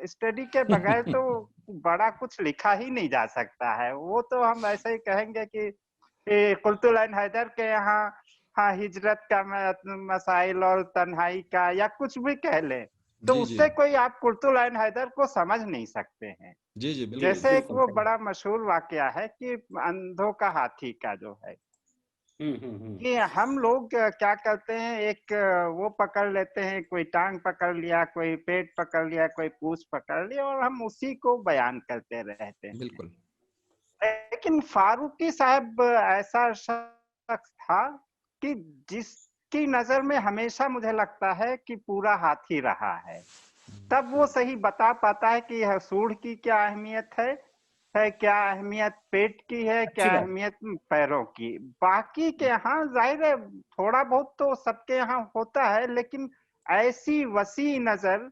Speaker 4: स्टडी के बगैर तो बड़ा कुछ लिखा ही नहीं जा सकता है। वो तो हम ऐसे ही कहेंगे कि कुल्तुल ऐन हैदर के यहाँ हाँ हिजरत का मसाइल और तन्हाई का या कुछ भी कह ले, तो उससे कोई आप कुल्तुल ऐन हैदर को समझ नहीं सकते हैं।
Speaker 3: जी जी बिल्कुल।
Speaker 4: जैसे एक वो बड़ा मशहूर वाकया है कि अंधों का हाथी का जो है कि हम लोग क्या करते हैं, एक वो पकड़ लेते हैं, कोई टांग पकड़ लिया, कोई पेट पकड़ लिया, कोई पूंछ पकड़ लिया, और हम उसी को बयान करते रहते हैं।
Speaker 3: बिल्कुल।
Speaker 4: लेकिन फारूकी साहब ऐसा शख्स था कि जिसकी नजर में हमेशा मुझे लगता है कि पूरा हाथी रहा है, तब वो सही बता पाता है कि यह सूंड की क्या अहमियत है क्या अहमियत पेट की है, क्या अहमियत पैरों की। बाकी के यहाँ जाहिर है थोड़ा बहुत तो सबके यहाँ होता है, लेकिन ऐसी वसी नजर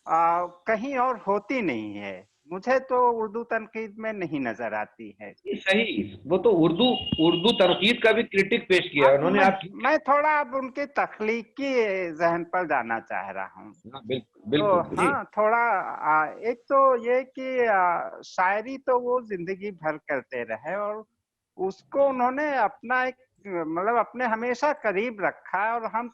Speaker 4: कहीं और होती नहीं है। मुझे तो उर्दू तनकीद में नहीं नजर आती है।
Speaker 1: सही, वो तो उर्दू तनकीद का भी क्रिटिक पेश किया उन्होंने।
Speaker 4: मैं थोड़ा अब उनके तख्लीकी जहन पर जाना चाह रहा हूँ।
Speaker 1: बिल्कुल,
Speaker 4: तो हाँ थोड़ा एक तो ये कि शायरी तो वो जिंदगी भर करते रहे और उसको उन्होंने अपना एक मतलब अपने हमेशा करीब रखा है, और आम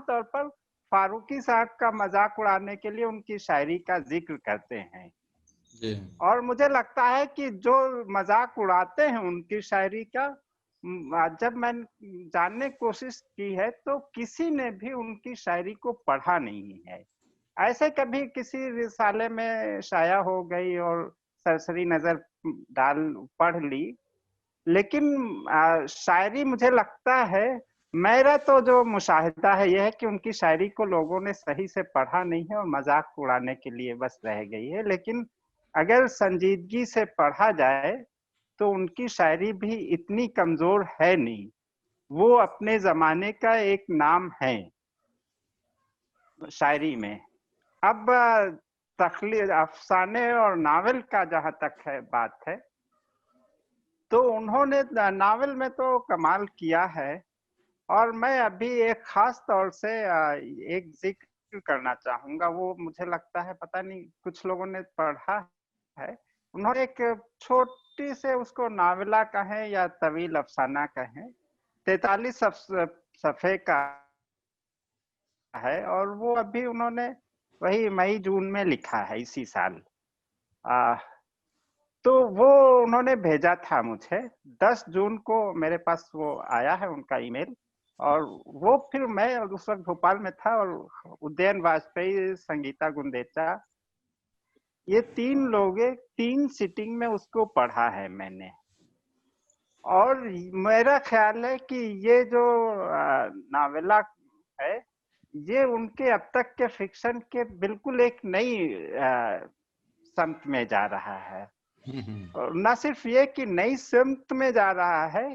Speaker 4: तौर पर फारूकी साहब का मजाक उड़ाने के लिए उनकी शायरी का जिक्र करते हैं। और मुझे लगता है कि जो मजाक उड़ाते हैं उनकी शायरी का, जब मैंने जानने की कोशिश की है तो किसी ने भी उनकी शायरी को पढ़ा नहीं है। ऐसे कभी किसी रिसाले में शाया हो गई और सरसरी नजर डाल पढ़ ली, लेकिन शायरी मुझे लगता है, मेरा तो जो मुशाहिदा है यह है कि उनकी शायरी को लोगों ने सही से पढ़ा नहीं है और मजाक उड़ाने के लिए बस रह गई है। लेकिन अगर संजीदगी से पढ़ा जाए तो उनकी शायरी भी इतनी कमजोर है नहीं, वो अपने जमाने का एक नाम है शायरी में। अब अफसाने और नावल का जहां तक है बात है, तो उन्होंने नावल में तो कमाल किया है। और मैं अभी एक खास तौर से एक जिक्र करना चाहूंगा, वो मुझे लगता है पता नहीं कुछ लोगों ने पढ़ा है। उन्होंने एक छोटी से उसको नावला कहें या तवील अफसाना कहें, 43 सफ़े का है, और वो अभी उन्होंने वही मई जून में लिखा है इसी साल। तो वो उन्होंने भेजा था मुझे 10 जून को, मेरे पास वो आया है उनका ईमेल। और वो फिर मैं उस वक्त भोपाल में था, और उदयन वाजपेयी, संगीता गुंदेचा, ये 3 लोग 3 सिटिंग में उसको पढ़ा है मैंने। और मेरा ख्याल है कि ये जो नावेला है, ये उनके अब तक के फिक्शन के बिल्कुल एक नई समत में जा रहा है। और न सिर्फ ये कि नई सिमत में जा रहा है,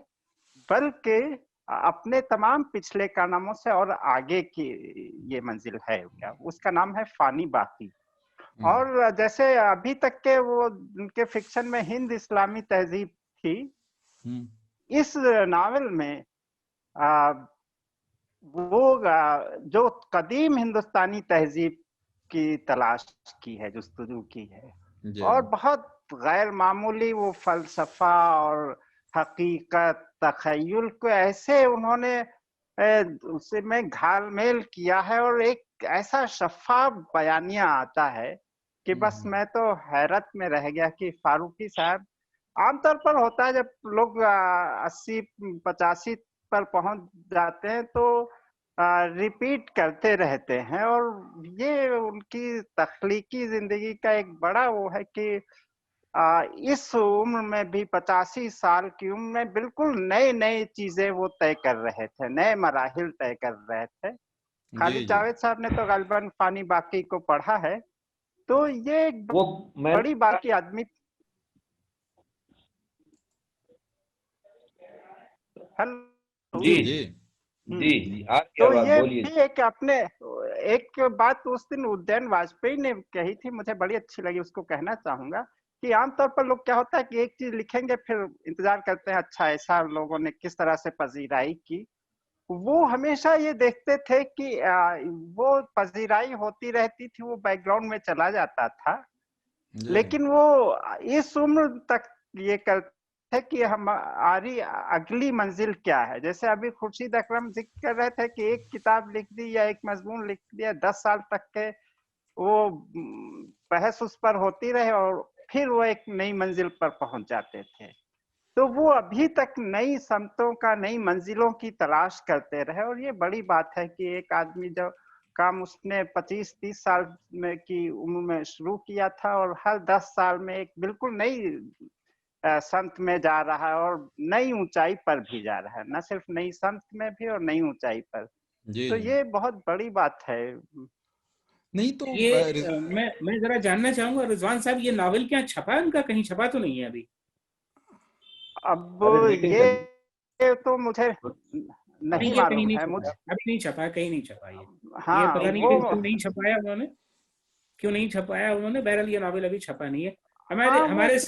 Speaker 4: बल्कि अपने तमाम पिछले कारनामों से और आगे की ये मंजिल है। क्या उसका नाम है फानी बाकी। और जैसे अभी तक के वो उनके फिक्शन में हिंद इस्लामी तहजीब थी, इस नावल में वो जो कदीम हिंदुस्तानी तहजीब की तलाश की है, जुस्तजू की है, और बहुत गैर मामूली वो फलसफा और हकीकत, तखय्युल को ऐसे उन्होंने उसे में घालमेल किया है, और एक ऐसा शफाफ बयानिया आता है कि बस मैं तो हैरत में रह गया कि फारूकी साहब, आमतौर पर होता है जब लोग 80-85 पर पहुंच जाते हैं तो रिपीट करते रहते हैं, और ये उनकी तख्लीकी जिंदगी का एक बड़ा वो है कि इस उम्र में भी 85 साल की उम्र में बिल्कुल नए नए चीजें वो तय कर रहे थे, नए मराहिल तय कर रहे थे। खालिद जावेद साहब ने तो गालिबन फानी बाकी को पढ़ा है, तो ये एक बड़ी बात की आदमी।
Speaker 1: जी जी जी,
Speaker 4: तो ये भी एक अपने एक बात उस दिन उदयन वाजपेयी ने कही थी, मुझे बड़ी अच्छी लगी, उसको कहना चाहूंगा कि आमतौर पर लोग क्या होता है कि एक चीज लिखेंगे फिर इंतजार करते हैं अच्छा ऐसा लोगों ने किस तरह से पजीराई की। वो हमेशा ये देखते थे कि वो पजीराई होती रहती थी, वो बैकग्राउंड में चला जाता था, लेकिन वो इस उम्र तक ये करते थे कि हमारी अगली मंजिल क्या है। जैसे अभी खुर्शीद अकरम जिक्र कर रहे थे कि एक किताब लिख दी या एक मजमून लिख दिया, 10 साल तक के वो बहस उस पर होती रहे और फिर वो एक नई मंजिल पर पहुंच जाते थे। तो वो अभी तक नई समतों का, नई मंजिलों की तलाश करते रहे, और ये बड़ी बात है कि एक आदमी जो काम उसने 25-30 साल में की उम्र में शुरू किया था, और हर 10 साल में एक बिल्कुल नई संत में जा रहा है और नई ऊंचाई पर भी जा रहा है, न सिर्फ नई संत में भी और नई ऊंचाई पर। तो ये बहुत बड़ी बात है।
Speaker 3: नहीं तो
Speaker 2: ये मैं जरा जानना चाहूंगा रिजवान साहब, ये नावल क्या छपा है उनका? कहीं छपा तो नहीं है अभी?
Speaker 4: अब ये तो मुझे नहीं मालूम है, मुझे
Speaker 2: अभी नहीं छपा, कहीं नहीं छपा ये।
Speaker 4: हाँ,
Speaker 2: ये पता नहीं क्यों नहीं छपाया उन्होंने, क्यों नहीं छपाया उन्होंने। बहरहाल ये नावल अभी छपा नहीं है। हमारे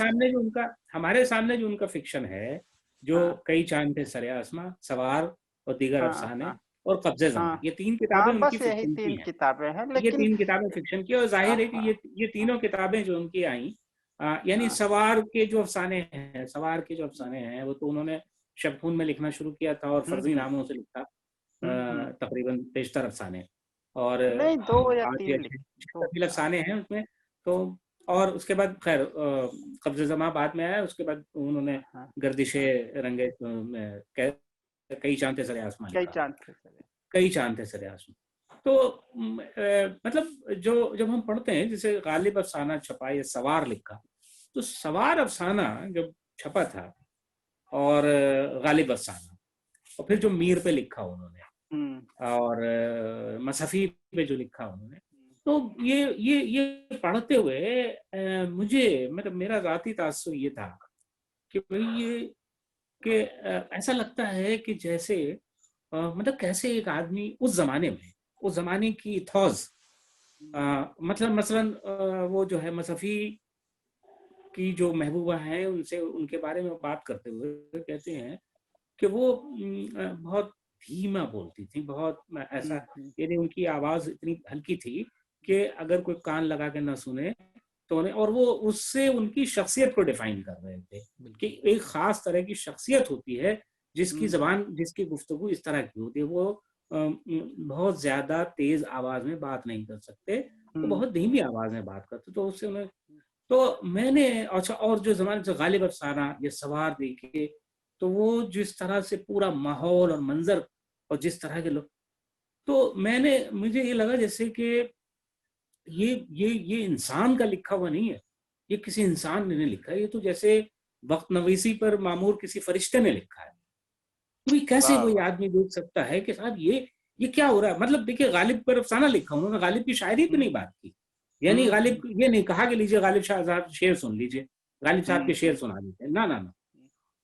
Speaker 2: सामने जो उनका फिक्शन है, जो कई चांद थे सरे आसमां, सवार और दीगर अफसाने और कब्जे ज़मां, ये 3 किताबें उनकी फिक्शन की हैं।
Speaker 4: किताबें हैं,
Speaker 2: लेकिन ये 3 किताबें फिक्शन की, और जाहिर है कि ये तीनों किताबें जो उनकी आई, यानी सवार के जो अफसाने हैं वो तो उन्होंने शबखून में लिखना शुरू किया था और फर्जी नामों से लिखा तकरीबन 23 अफसाने, और
Speaker 4: नहीं 2 या 3
Speaker 2: अफसाने हैं उसमें। तो और उसके बाद खैर कब्ज़े ज़मां बाद में आया, उसके बाद उन्होंने गर्दिशे रंगे कई चांद थे सरे आसमां, कई चांद थे सरे आसमां। तो मतलब जब हम पढ़ते हैं, जैसे गालिब अफसाना छपा या सवार लिखा, तो सवार अफसाना जब छपा था और गालिब अफसाना, और फिर जो मीर पे लिखा उन्होंने और मसफ़ी पे जो लिखा उन्होंने, तो ये पढ़ते हुए मुझे, मतलब मेरा ज़ाती तासुर ये था कि भाई ये कि ऐसा लगता है कि जैसे मतलब कैसे एक आदमी उस जमाने में, उस जमाने की थॉज मतलब मसलन वो जो है मसफ़ी की जो महबूबा हैं, उनसे उनके बारे में बात करते हुए कहते हैं कि वो बहुत धीमा बोलती थी, बहुत ऐसा, यानी उनकी आवाज़ इतनी हल्की थी कि अगर कोई कान लगा के ना सुने तो उन्हें, और वो उससे उनकी शख्सियत को डिफाइन कर रहे थे कि एक ख़ास तरह की शख्सियत होती है जिसकी ज़बान, जिसकी गुफ्तगू इस तरह की होती है। वो बहुत ज़्यादा तेज़ आवाज़ में बात नहीं कर सकते, वो बहुत धीमी आवाज़ में बात करते, तो उससे उन्हें, तो मैंने, अच्छा, और जो ज़माने से गालिब अफ़साना ये सवार देखे, तो वो जिस तरह से पूरा माहौल और मंज़र और जिस तरह के लोग, तो मुझे ये लगा जैसे कि ये इंसान का लिखा हुआ नहीं है, ये किसी इंसान ने नहीं लिखा है, ये तो जैसे वक्त नवीसी पर मामूर किसी फरिश्ते ने लिखा है। तो ये कैसे
Speaker 4: वाह
Speaker 2: कोई
Speaker 4: वाह
Speaker 2: आदमी देख सकता है कि साहब ये क्या हो रहा है? मतलब देखिए, गालिब पर अफसाना लिखा, उन्होंने गालिब की शायरी पे नहीं बात की, यानी गालिब ये नहीं कहा कि लीजिए गालिब शाह साहब शेर सुन लीजिए, गालिब साहब के शेर सुना देते हैं, ना ना ना।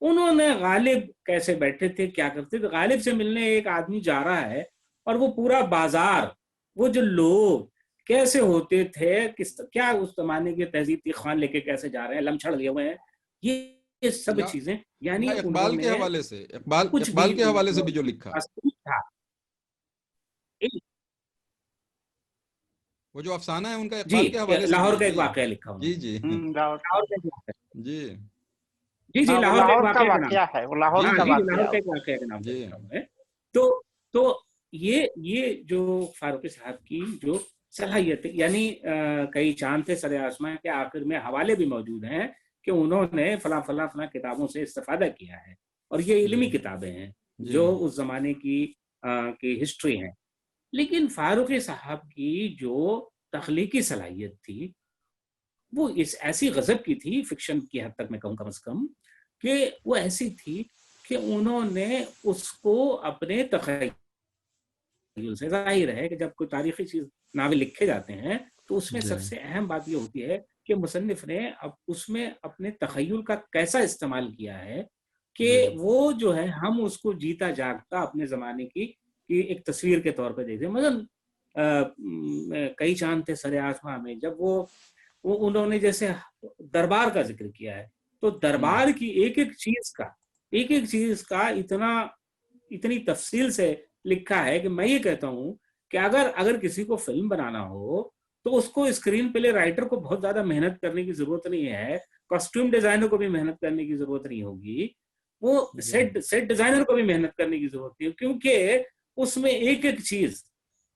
Speaker 2: उन्होंने गालिब कैसे बैठे थे, क्या करते थे, गालिब से मिलने एक आदमी जा रहा है और वो पूरा बाजार, वो जो लोग कैसे होते थे, क्या उस जमाने के तहजीब के खान लेके कैसे जा रहे हैं, लमछड़ लिए हुए हैं, ये सब
Speaker 3: या,
Speaker 2: चीजें, यानी
Speaker 3: या इकबाल के
Speaker 2: उन्होंने
Speaker 3: हवाले से, इकबाल
Speaker 2: कुछ भी
Speaker 3: इकबाल के हवाले से भी जो लिखा,
Speaker 2: वास्तविक था।
Speaker 3: वो जो अफसाना है उनका
Speaker 2: जी,
Speaker 3: इकबाल के हवाले से भी
Speaker 2: लाहौर
Speaker 3: है
Speaker 2: का एक
Speaker 3: जी।
Speaker 2: वाकया लिखा
Speaker 3: जी
Speaker 2: उन्होंने,
Speaker 3: जी
Speaker 4: राउत
Speaker 2: लाहौर का एक वाकया,
Speaker 3: जी
Speaker 2: जी जी,
Speaker 4: हाँ, वो
Speaker 2: लाहौर का एक
Speaker 4: लाहौर का
Speaker 2: वाकया के नाम
Speaker 4: वाकया
Speaker 2: से,
Speaker 4: है, वो लाहौर
Speaker 3: जी
Speaker 2: हाँ
Speaker 4: का
Speaker 2: जी जी,
Speaker 4: वाकया
Speaker 2: लाहौर
Speaker 4: है।
Speaker 2: का एक वाकया के नाम से
Speaker 3: जी
Speaker 2: लिखा हुआ है। तो ये जो फारूकी साहब की जो सलाहियत है, यानी कई चांद थे सरे आसमां के आखिर में हवाले भी मौजूद हैं कि उन्होंने फला फला फला किताबों से इस्तेफादा किया है, और ये
Speaker 3: जी
Speaker 2: इल्मी किताबें हैं
Speaker 3: जी
Speaker 2: जो उस जमाने की हिस्ट्री हैं। लेकिन फारूकी साहब की जो तख्लीकी सलाहियत थी, वो इस ऐसी गजब की थी, फिक्शन की हद तक मैं कहूँ कम से कम, कि वो ऐसी थी कि उन्होंने उसको अपने तखय्युल से, जाहिर है कि जब कोई तारीखी चीज नावल लिखे जाते हैं तो उसमें
Speaker 3: जी
Speaker 2: सबसे अहम बात ये होती है कि मुसन्निफ ने अब उसमें अपने तखय्युल का कैसा इस्तेमाल किया है कि
Speaker 3: जी
Speaker 2: वो जो है हम उसको जीता जागता अपने जमाने की एक तस्वीर के तौर पर देखते हैं। मतलब कई चांद थे सरे आसमां में, जब वो उन्होंने जैसे दरबार का जिक्र किया है, तो दरबार की एक एक चीज का इतनी तफसील से लिखा है कि मैं ये कहता हूं कि अगर अगर किसी को फिल्म बनाना हो तो उसको स्क्रीन प्ले राइटर को बहुत ज्यादा मेहनत करने की जरूरत नहीं है, कॉस्ट्यूम डिजाइनर को भी मेहनत करने की जरूरत नहीं होगी, वो
Speaker 3: जी
Speaker 2: सेट डिजाइनर को भी मेहनत करने की जरूरत नहीं है, क्योंकि उसमें एक एक चीज,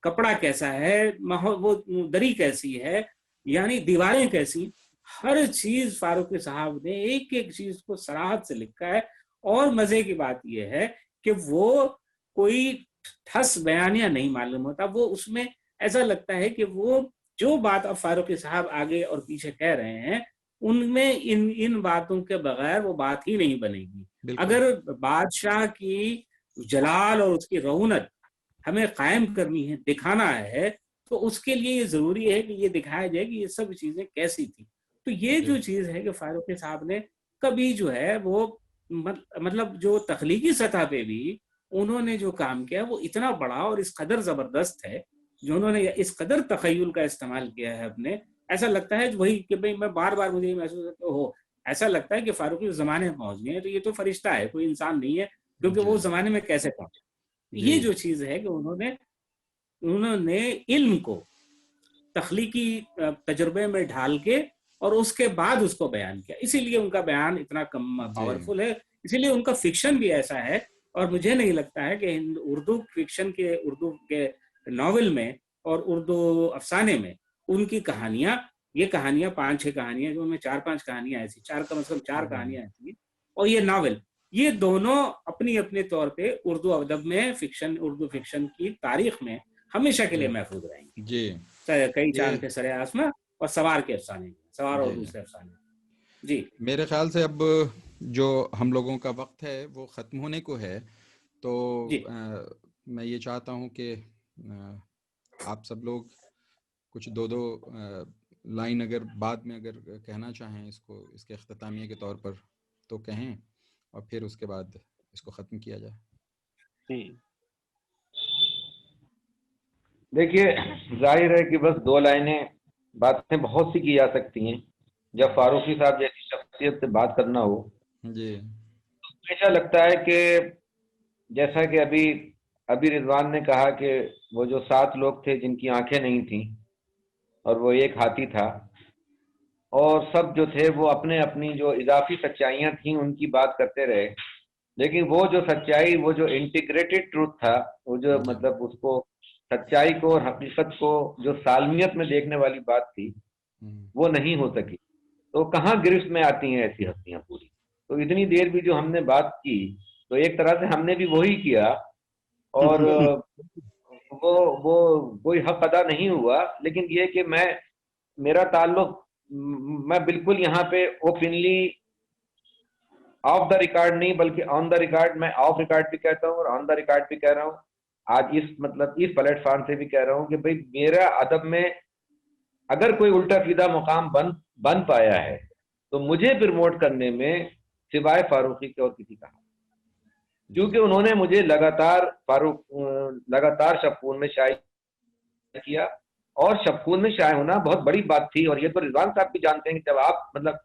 Speaker 2: कपड़ा कैसा है, माहौल, वो दरी कैसी है, यानी दीवारें कैसी, हर चीज फारूकी साहब ने एक एक चीज को सराहत से लिखा है। और मजे की बात यह है कि वो कोई ठस बयानिया नहीं मालूम होता, वो उसमें ऐसा लगता है कि वो जो बात अब फारूकी साहब आगे और पीछे कह रहे हैं, उनमें इन इन बातों के बगैर वो बात ही नहीं बनेगी।
Speaker 3: बिल्कुल
Speaker 2: अगर बादशाह की जलाल और उसकी रौनक हमें कायम करनी है, दिखाना है, तो उसके लिए ये जरूरी है कि ये दिखाया जाए कि ये सब चीजें कैसी थी। तो ये
Speaker 3: जी
Speaker 2: जो चीज है कि फारूकी साहब ने कभी जो है वो मतलब जो तख्लीकी सतह पे भी उन्होंने जो काम किया वो इतना बड़ा और इस कदर जबरदस्त है, जो उन्होंने इस कदर तखय्युल का इस्तेमाल किया है अपने, ऐसा लगता है वही कि भाई मैं बार बार मुझे महसूस होता है, हो ऐसा लगता है कि फारूकी उस जमाने में पहुंच गए हैं, तो ये तो फरिश्ता है, कोई इंसान नहीं है, क्योंकि वो
Speaker 3: जी
Speaker 2: उस जमाने में कैसे पहुंचे।
Speaker 3: जी
Speaker 2: ये जो चीज है कि उन्होंने उन्होंने इल्म को तख्लीकी तजुर्बे में ढाल के और उसके बाद उसको बयान किया, इसीलिए उनका बयान इतना कम
Speaker 3: जी
Speaker 2: पावरफुल है, इसीलिए उनका फिक्शन भी ऐसा है। और मुझे नहीं लगता है कि उर्दू फिक्शन के, उर्दू के नॉवेल में और उर्दू अफसाने में उनकी कहानियां, ये कहानियां 5-6 कहानियां जो उनमें 4-5 कहानियां ऐसी, चार कम से कम 4 कहानियां ऐसी, और ये नॉवेल, ये दोनों अपनी अपने तौर पे उर्दू अदब में फिक्शन, उर्दू फिक्शन की तारीख में हमेशा के लिए
Speaker 3: जी
Speaker 2: महफूज रहेंगे।
Speaker 3: जी
Speaker 2: चाहे कई
Speaker 3: ये
Speaker 2: चांद थे सरे आसमां और सवार के अफसाने, सवार और
Speaker 3: जी
Speaker 2: दूसरे अफसाने। जी
Speaker 3: मेरे ख्याल से अब जो हम लोगों का वक्त है वो ख़त्म होने को है, तो
Speaker 2: जी
Speaker 3: मैं ये चाहता हूँ कि आप सब लोग कुछ दो दो लाइन अगर बाद में अगर कहना चाहें इसको, इसके अख्तामिये के तौर पर, तो कहें, और फिर उसके बाद इसको ख़त्म किया जाए।
Speaker 4: जी
Speaker 1: देखिए, जाहिर है कि बस दो लाइनें, बातें बहुत सी की जा सकती हैं। जब फारूकी साहब जैसी शख्सियत से बात करना हो,
Speaker 3: जी
Speaker 1: हमेशा लगता है कि जैसा कि अभी अभी रिजवान ने कहा कि वो जो 7 लोग थे जिनकी आंखें नहीं थीं और वो एक हाथी था, और सब जो थे वो अपने अपनी जो इजाफी सच्चाइयां थीं उनकी बात करते रहे, लेकिन वो जो सच्चाई, वो जो इंटीग्रेटेड ट्रूथ था, वो जो
Speaker 3: जी
Speaker 1: मतलब उसको, सच्चाई को और हकीकत को जो सालमियत में देखने वाली बात थी,
Speaker 3: हम्म,
Speaker 1: वो नहीं हो सकी। तो कहाँ गिरफ्त में आती हैं ऐसी हस्तियां पूरी। तो इतनी देर भी जो हमने बात की, तो एक तरह से हमने भी वही किया, और वो वो कोई हक अदा नहीं हुआ। लेकिन ये कि मेरा ताल्लुक, मैं बिल्कुल यहाँ पे ओपनली ऑफ द रिकॉर्ड नहीं बल्कि ऑन द रिकॉर्ड, मैं ऑफ रिकॉर्ड भी कहता हूँ और ऑन द रिकॉर्ड भी कह रहा हूँ, आज इस मतलब इस प्लेटफॉर्म से भी कह रहा हूँ कि भाई मेरा अदब में अगर कोई उल्टा सीधा मुकाम बन बन पाया है, तो मुझे प्रमोट करने में सिवाय फारूकी के और किसी का हाथ।
Speaker 3: जी
Speaker 1: क्योंकि उन्होंने मुझे लगातार शबखून में शाये किया, और शबखून में शाये होना बहुत बड़ी बात थी। और ये तो रिजवान साहब भी जानते हैं कि जब आप मतलब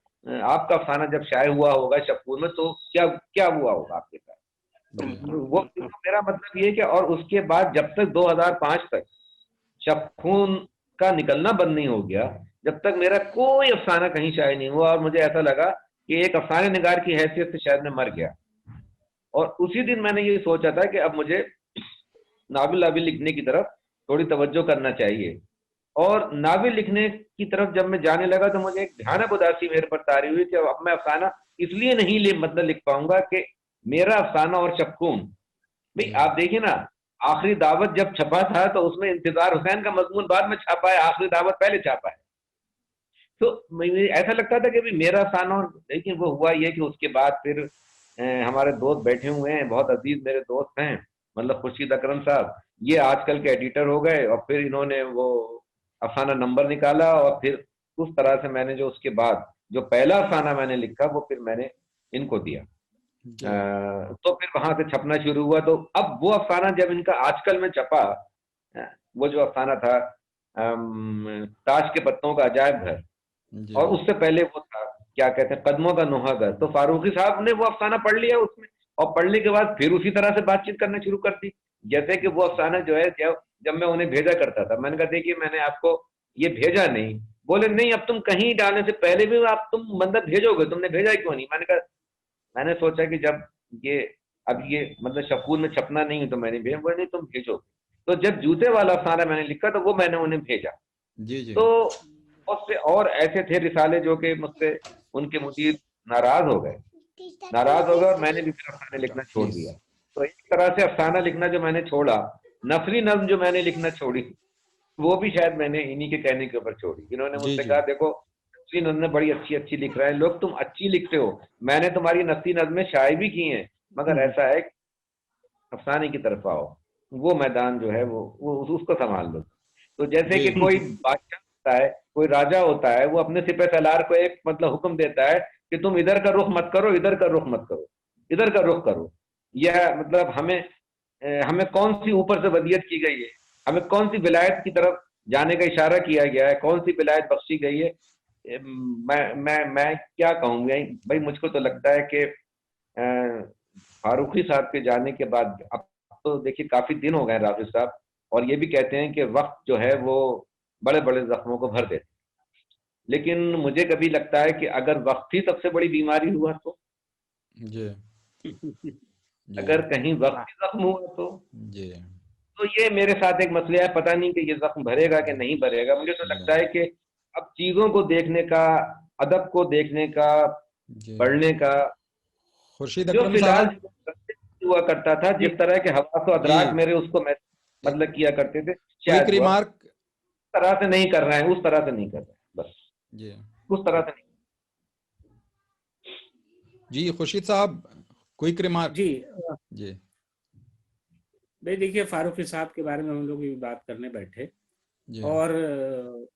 Speaker 1: आपका अफसाना जब शाये हुआ होगा शबखून में, तो क्या क्या हुआ होगा आपके साथ।
Speaker 3: जी
Speaker 1: तो वो तो मेरा मतलब ये कि, और उसके बाद जब तक 2005 तक शबखून का निकलना बंद नहीं हो गया, जब तक मेरा कोई अफसाना कहीं शाये नहीं हुआ, और मुझे ऐसा लगा कि एक अफसाने निगार की हैसियत से शायद मैं मर गया। और उसी दिन मैंने ये सोचा था कि अब मुझे नावल नावल लिखने की तरफ थोड़ी तवज्जो करना चाहिए। और नावल लिखने की तरफ जब मैं जाने लगा, तो मुझे एक भयानक उदासी मेरे पर तारी हुई कि अब मैं अफसाना इसलिए नहीं मतलब लिख पाऊंगा कि मेरा अफसाना और शबखून, भाई
Speaker 3: जी
Speaker 1: आप देखिए ना, आखिरी दावत जब छपा था तो उसमें इंतजार हुसैन का मजमून बाद में छापा है, आखिरी दावत पहले छापा है। तो मुझे ऐसा लगता था कि भाई मेरा अफसाना, और लेकिन वो हुआ ये कि उसके बाद फिर हमारे दोस्त बैठे हुए हैं, बहुत अजीज मेरे दोस्त हैं, मतलब खुर्शीद अकरम साहब, ये आजकल के एडिटर हो गए, और फिर इन्होंने वो अफसाना नंबर निकाला, और फिर उस तरह से मैंने जो उसके बाद जो पहला अफसाना मैंने लिखा वो फिर मैंने इनको दिया।
Speaker 3: जी
Speaker 1: तो फिर वहां से छपना शुरू हुआ। तो अब वो अफसाना जब इनका आजकल में छपा, वो जो अफसाना था ताश के पत्तों का अजायब घर,
Speaker 3: जी
Speaker 1: और उससे पहले वो था क्या कहते हैं, कदमों का नुहागर, तो फारूकी साहब ने वो अफसाना पढ़ लिया उसमें, और पढ़ने के बाद फिर उसी तरह से बातचीत करना शुरू कर दी। जैसे कि वो अफसाना जो है, जब जब मैं उन्हें भेजा करता था, मैंने कहा देखिए मैंने आपको ये भेजा नहीं, बोले नहीं अब तुम कहीं डालने से पहले भी आप तुम मतलब भेजोगे, तुमने भेजा क्यों नहीं। मैंने कहा, मैंने सोचा कि जब ये अब ये मतलब शफून में छपना नहीं है तो मैंने भेजा, बोले नहीं तुम भेजो। तो जब जूते वाला अफसाना मैंने लिखा तो वो मैंने उन्हें भेजा।
Speaker 3: जी जी
Speaker 1: तो उससे और ऐसे थे रिसाले जो कि मुझसे उनके मुदीर नाराज हो गए, और मैंने भी फिर अफसाने लिखना छोड़
Speaker 3: प्लीज
Speaker 1: दिया। तो एक तरह से अफसाना लिखना जो मैंने छोड़ा, नफरी नज्म जो मैंने लिखना छोड़ी, वो भी शायद मैंने इन्हीं के कहने के ऊपर छोड़ी। इन्होंने
Speaker 3: जी
Speaker 1: मुझसे
Speaker 3: जी
Speaker 1: कहा देखो नफरी नज्में बड़ी अच्छी अच्छी लिख रहा है, लोग तुम अच्छी लिखते हो, मैंने तुम्हारी नफरी नज्में शाये भी की हैं, मगर ऐसा है अफसाने की तरफ आओ, वो मैदान जो है वो उसको संभाल लो। तो जैसे
Speaker 3: जी
Speaker 1: कि कोई बादशाह होता है, कोई राजा होता है, वो अपने सिपह सलार को एक मतलब हुक्म देता है कि तुम इधर का रुख मत करो, इधर का रुख मत करो, इधर का रुख करो। यह मतलब हमें कौन सी ऊपर से वदियत की गई है, हमें कौन सी विलायत की तरफ जाने का इशारा किया गया है, कौन सी विलायत बख्शी गई है। मैं क्या कहूँ भाई, मुझको तो लगता है कि फारूकी साहब के जाने के बाद, अब तो देखिए काफी दिन हो गए राफिज साहब, और ये भी कहते हैं कि वक्त जो है वो बड़े बड़े जख्मों को भर देता है। लेकिन मुझे कभी लगता है कि अगर वक्त ही सबसे बड़ी बीमारी हुआ तो,
Speaker 3: जी जी
Speaker 1: अगर कहीं वक्त
Speaker 4: वाह,
Speaker 1: ही जख्म हुआ
Speaker 3: जी
Speaker 1: तो ये मेरे साथ एक मसला है, पता नहीं कि ये जख्म भरेगा कि नहीं भरेगा। मुझे तो लगता है कि अब चीजों को देखने का, अदब को देखने का,
Speaker 3: जी
Speaker 1: पढ़ने का,
Speaker 3: खुर्शीद
Speaker 1: जो
Speaker 3: अकरम
Speaker 1: फिलहाल
Speaker 3: साहब
Speaker 1: हुआ करता था,
Speaker 2: जी
Speaker 1: जिस तरह के हवास
Speaker 3: जी
Speaker 1: अदराक मेरे उसको
Speaker 3: एक
Speaker 1: मतलब किया करते थे,
Speaker 3: क्विक
Speaker 1: शायद वो अब
Speaker 3: रिमार्क
Speaker 1: उस तरह से नहीं कर रहे हैं, उस तरह से नहीं कर रहे हैं, बस
Speaker 3: जी
Speaker 1: उस तरह से नहीं।
Speaker 3: जी खुर्शीद साहब क्विक रिमार्क
Speaker 2: जी
Speaker 3: जी
Speaker 2: भाई देखिए, फारूकी साहब के बारे में हम लोग भी बात करने बैठे
Speaker 3: जी
Speaker 2: और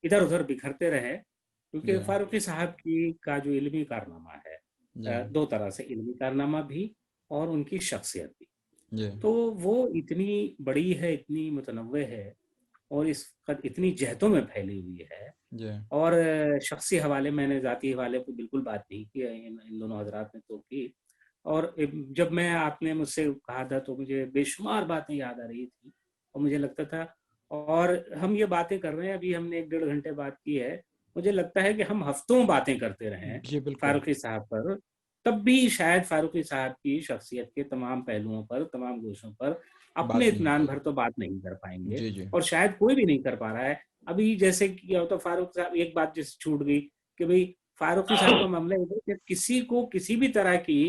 Speaker 2: इधर उधर बिखरते रहे, क्योंकि
Speaker 3: जी
Speaker 2: फारूकी साहब की का जो इल्मी कारनामा है,
Speaker 3: जी
Speaker 2: दो तरह से इल्मी कारनामा भी और उनकी शख्सियत भी,
Speaker 3: जी
Speaker 2: तो वो इतनी बड़ी है, इतनी मुतनव्वे है। और इस इतनी जहतों में फैली हुई है।
Speaker 3: जी
Speaker 2: और शख्सी हवाले, मैंने ज़ाती हवाले पे बिल्कुल बात नहीं की है, इन दोनों हजरात ने तो की। और जब मैं आपने मुझसे कहा था तो मुझे बेशुमार बातें याद आ रही थी और मुझे लगता था, और हम ये बातें कर रहे हैं, अभी हमने 1 डेढ़ घंटे बात की है, मुझे लगता है कि हम हफ्तों बातें करते रहे हैं
Speaker 3: जी बिल्कुल।
Speaker 2: फारूकी साहब पर, तब भी शायद फारूकी साहब की शख्सियत के तमाम पहलुओं पर, तमाम गोशों पर अपने
Speaker 3: बात नहीं हो
Speaker 2: इत्मीनान भर
Speaker 3: पाएगी।
Speaker 2: तो बात नहीं कर पाएंगे,
Speaker 3: जी जी
Speaker 2: और शायद कोई भी नहीं कर पा रहा है। अभी जैसे कि क्या होता, फारूक साहब, एक बात जिस छूट गई कि भाई फारूकी साहब का मामला ये है कि किसी को किसी भी तरह की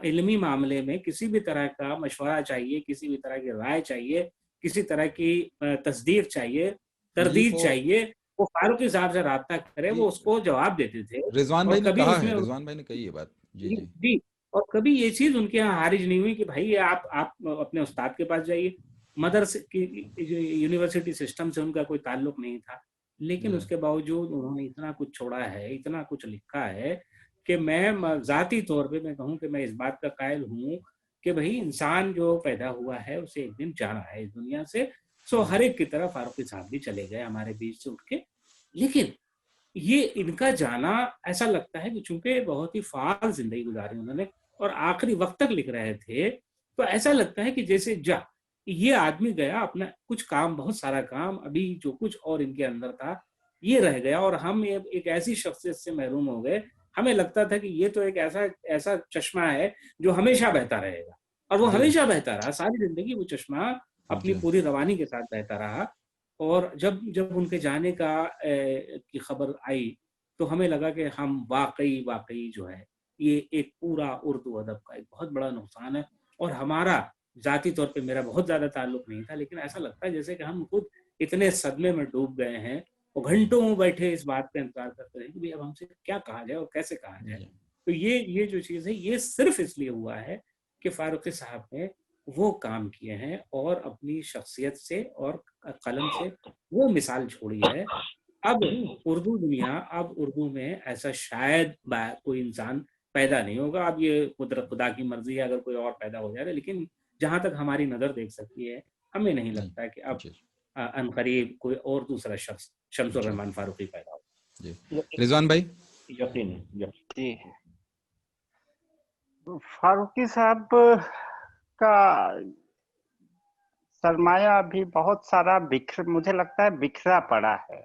Speaker 2: इल्मी मामले में किसी भी तरह का मशवरा चाहिए, किसी भी तरह की राय चाहिए, किसी तरह की तस्दीक चाहिए,
Speaker 3: जी
Speaker 2: तरदीद
Speaker 3: वो
Speaker 2: चाहिए, वो फारूकी साहब से राब्ता करे,
Speaker 3: जी
Speaker 2: वो उसको जवाब देते थे।
Speaker 3: रिजवान भाई
Speaker 2: और
Speaker 3: ने
Speaker 2: कभी
Speaker 3: कहा है,
Speaker 2: उसमें
Speaker 3: रिजवान भाई ने कही है बात। जी जी
Speaker 2: जी, और कभी ये चीज उनके यहाँ हारिज नहीं हुई कि भाई आप अपने उस्ताद के पास जाइए। मदरसे की यूनिवर्सिटी सिस्टम से उनका कोई ताल्लुक नहीं था, लेकिन
Speaker 3: जी
Speaker 2: उसके बावजूद उन्होंने इतना कुछ छोड़ा है, इतना कुछ लिखा है कि मैं जाती तौर पे मैं कहूँ कि मैं इस बात का कायल हूँ कि भाई इंसान जो पैदा हुआ है उसे एक दिन जाना है इस दुनिया से। सो
Speaker 3: जी
Speaker 2: हर एक की तरह फारूकी साहब भी चले गए हमारे बीच से उठ के। लेकिन ये इनका जाना, ऐसा लगता है कि चूंकि बहुत ही फाल जिंदगी गुजारी उन्होंने और आखिरी वक्त तक लिख रहे थे, तो ऐसा लगता है कि जैसे जा ये आदमी गया, अपना कुछ काम, बहुत सारा काम, अभी जो कुछ और इनके अंदर था ये रह गया, और हम एक ऐसी शख्सियत से महरूम हो गए। हमें लगता था कि ये तो एक ऐसा ऐसा चश्मा है जो हमेशा बहता रहेगा, और वो
Speaker 3: जी
Speaker 2: हमेशा बहता रहा, सारी जिंदगी वो चश्मा अपनी
Speaker 3: जी
Speaker 2: पूरी रवानी के साथ बहता रहा। और जब जब उनके जाने का की खबर आई, तो हमें लगा कि हम वाकई वाकई जो है ये एक पूरा उर्दू अदब का एक बहुत बड़ा नुकसान है। और हमारा ज़ाती तौर पे मेरा बहुत ज़्यादा ताल्लुक नहीं था, लेकिन ऐसा लगता है जैसे कि हम खुद इतने सदमे में डूब गए हैं और घंटों बैठे इस बात का इंतजार करते रहे कि भाई अब हमसे क्या कहा जाए और कैसे कहा जाए।
Speaker 3: जी
Speaker 2: तो ये जो चीज़ है ये सिर्फ इसलिए हुआ है कि फारूकी साहब ने वो काम किए हैं और अपनी शख्सियत से और कलम से वो मिसाल छोड़ी है। अब उर्दू दुनिया, अब उर्दू में ऐसा शायद कोई इंसान पैदा नहीं होगा। अब ये कुदरत खुदा की मर्जी है, अगर कोई और पैदा हो जाए, लेकिन जहां तक हमारी नजर देख सकती है, हमें नहीं
Speaker 3: जी
Speaker 2: लगता कि अब
Speaker 3: जी
Speaker 2: अनकरीब कोई और दूसरा शख्स शमसुर
Speaker 3: जी
Speaker 2: रहमान फारूकी पैदा हो।
Speaker 3: जी रिजवान भाई।
Speaker 1: यकीन है।
Speaker 4: जी फारूकी साहब का सरमाया अभी बहुत सारा मुझे लगता है बिखरा पड़ा है।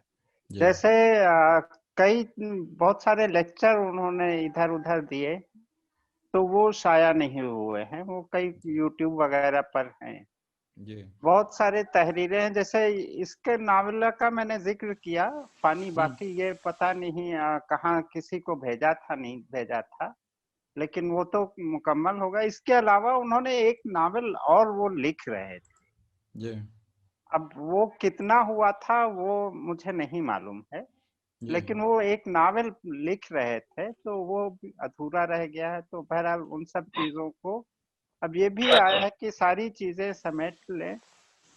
Speaker 3: जी
Speaker 4: जैसे कई बहुत सारे लेक्चर उन्होंने इधर उधर दिए, तो वो शाया नहीं हुए हैं, वो कई यूट्यूब वगैरह पर हैं।
Speaker 3: जी
Speaker 4: बहुत सारे तहरीरें हैं, जैसे इसके नावला का मैंने जिक्र किया पानी, बाकी ये पता नहीं कहाँ किसी को भेजा था नहीं भेजा था, लेकिन वो तो मुकम्मल होगा। इसके अलावा उन्होंने एक नावल और वो लिख रहे थे,
Speaker 3: जी
Speaker 4: अब वो कितना हुआ था वो मुझे नहीं मालूम है,
Speaker 3: जी
Speaker 4: लेकिन वो एक नावल लिख रहे थे, तो वो भी अधूरा रह गया है। तो बहरहाल उन सब चीजों को अब ये भी आया है कि सारी चीजें समेट लें,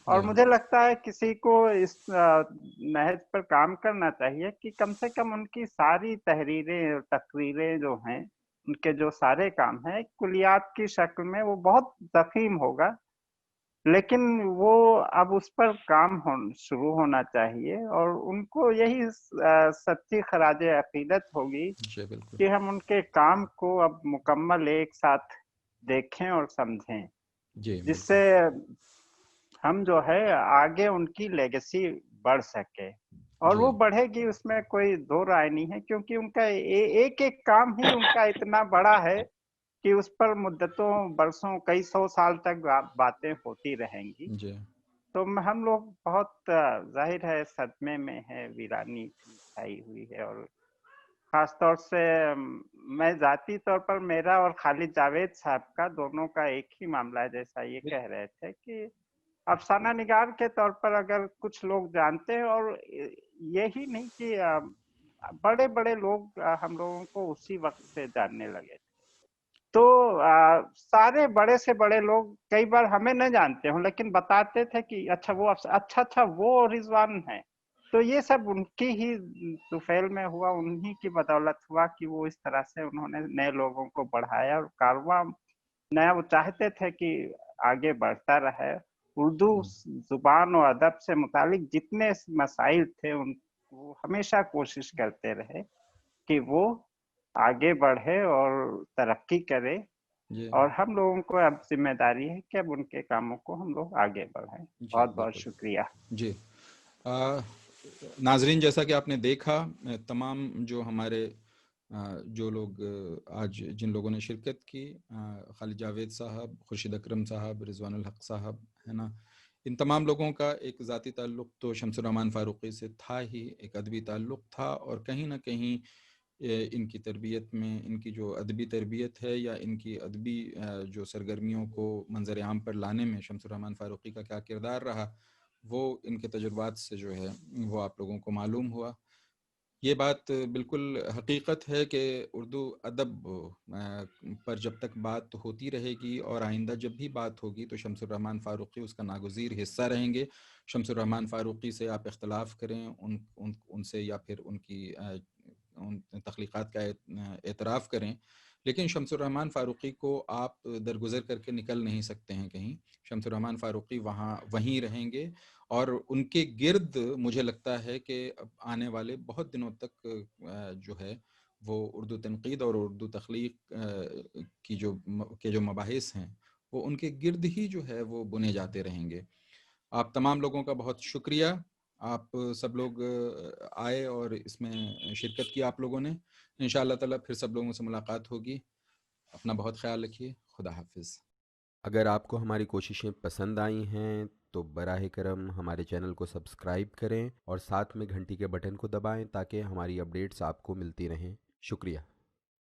Speaker 4: और
Speaker 3: जी
Speaker 4: मुझे लगता है किसी को इस नहज पर काम करना चाहिए कि कम से कम उनकी सारी तहरीरें और तकरीरें जो हैं, उनके जो सारे काम हैं, कुलियात की शक्ल में, वो बहुत ज़ख़ीम होगा, लेकिन वो अब उस पर काम शुरू होना चाहिए, और उनको यही सच्ची खराज अकीदत होगी
Speaker 3: जी बिल्कुल।
Speaker 4: कि हम उनके काम को अब मुकम्मल एक साथ देखें और समझें,
Speaker 3: जी
Speaker 4: जिससे
Speaker 3: बिल्कुल।
Speaker 4: हम जो है आगे उनकी लेगेसी बढ़ सके, और
Speaker 3: जी
Speaker 4: वो बढ़ेगी, उसमें कोई दो राय नहीं है, क्योंकि उनका एक एक काम ही उनका इतना बड़ा है कि उस पर मुद्दतों बरसों कई सौ साल तक बातें होती रहेंगी।
Speaker 3: जी
Speaker 4: तो हम लोग बहुत जाहिर है सदमे में है, वीरानी छाई हुई है, और खास तौर से मैं जाती तौर पर, मेरा और खालिद जावेद साहब का दोनों का एक ही मामला है, जैसा ये कह रहे थे कि अफसाना निगार के तौर पर अगर कुछ लोग जानते हैं, और यही नहीं कि बड़े बड़े लोग हम लोगों को उसी वक्त से जानने लगे। तो सारे बड़े से बड़े लोग कई बार हमें न जानते हो, लेकिन बताते थे कि अच्छा वो अच्छा वो रिजवान है। तो ये सब उनकी ही तुफैल में हुआ, उन्हीं की बदौलत हुआ कि वो इस तरह से उन्होंने नए लोगों को बढ़ाया, और कारवां नया वो चाहते थे कि आगे बढ़ता रहे। उर्दू जुबान और अदब से मुतालिक जितने मसाइल थे वो हमेशा कोशिश करते रहे कि वो आगे बढ़े और तरक्की करे।
Speaker 3: जी
Speaker 4: और हम लोगों को अब जिम्मेदारी है कि अब उनके कामों को हम लोग आगे बढ़ाएं।
Speaker 3: जी
Speaker 4: बहुत बहुत
Speaker 3: बिल्कुल
Speaker 4: शुक्रिया।
Speaker 3: जी। नाजरीन, जैसा कि आपने देखा, तमाम जो हमारे जो लोग आज जिन लोगों ने शिरकत की, खालिद जावेद साहब, खुर्शीद अकरम साहब, रिजवानुल हक साहब, है ना, इन तमाम लोगों का एक ज़ाती ताल्लुक़ तो शम्सुर रहमान फ़ारूक़ी से था ही, एक अदबी ताल्लुक़ था, और कहीं ना कहीं इनकी तरबियत में, इनकी जो अदबी तरबियत है या इनकी अदबी जो सरगर्मियों को मंजर आम पर लाने में शम्सुर रहमान फ़ारूक़ी का क्या किरदार रहा, वो इनके तजुर्बात से जो है वो आप लोगों को मालूम हुआ। ये बात बिल्कुल हकीकत है कि उर्दू अदब पर जब तक बात होती रहेगी और आइंदा जब भी बात होगी तो शम्सुर रहमान फ़ारूक़ी उसका नागुज़ीर हिस्सा रहेंगे। शम्सुर रहमान फ़ारूक़ी से आप इख्तलाफ करें, उनसे या फिर उनकी उन तख्लीक़ात का एतराफ़ करें, लेकिन शम्सुर रहमान फ़ारूक़ी को आप दरगुज़र करके निकल नहीं सकते हैं कहीं। शम्सुर रहमान फ़ारूक़ी वहीं रहेंगे, और उनके गिर्द मुझे लगता है कि अब आने वाले बहुत दिनों तक जो है वो उर्दू तनक़ीद और उर्दू तख्लीक़ के जो मबाहिस हैं वो उनके गिर्द ही जो है वो बुने जाते रहेंगे। आप तमाम लोगों का बहुत शुक्रिया। आप सब लोग आए और इसमें शिरकत की आप लोगों ने। इंशाअल्लाह ताला फिर सब लोगों से मुलाकात होगी। अपना बहुत ख्याल रखिए। खुदा हाफिज़।
Speaker 5: अगर आपको हमारी कोशिशें पसंद आई हैं तो बराह करम हमारे चैनल को सब्सक्राइब करें और साथ में घंटी के बटन को दबाएं ताकि हमारी अपडेट्स आपको मिलती रहें। शुक्रिया।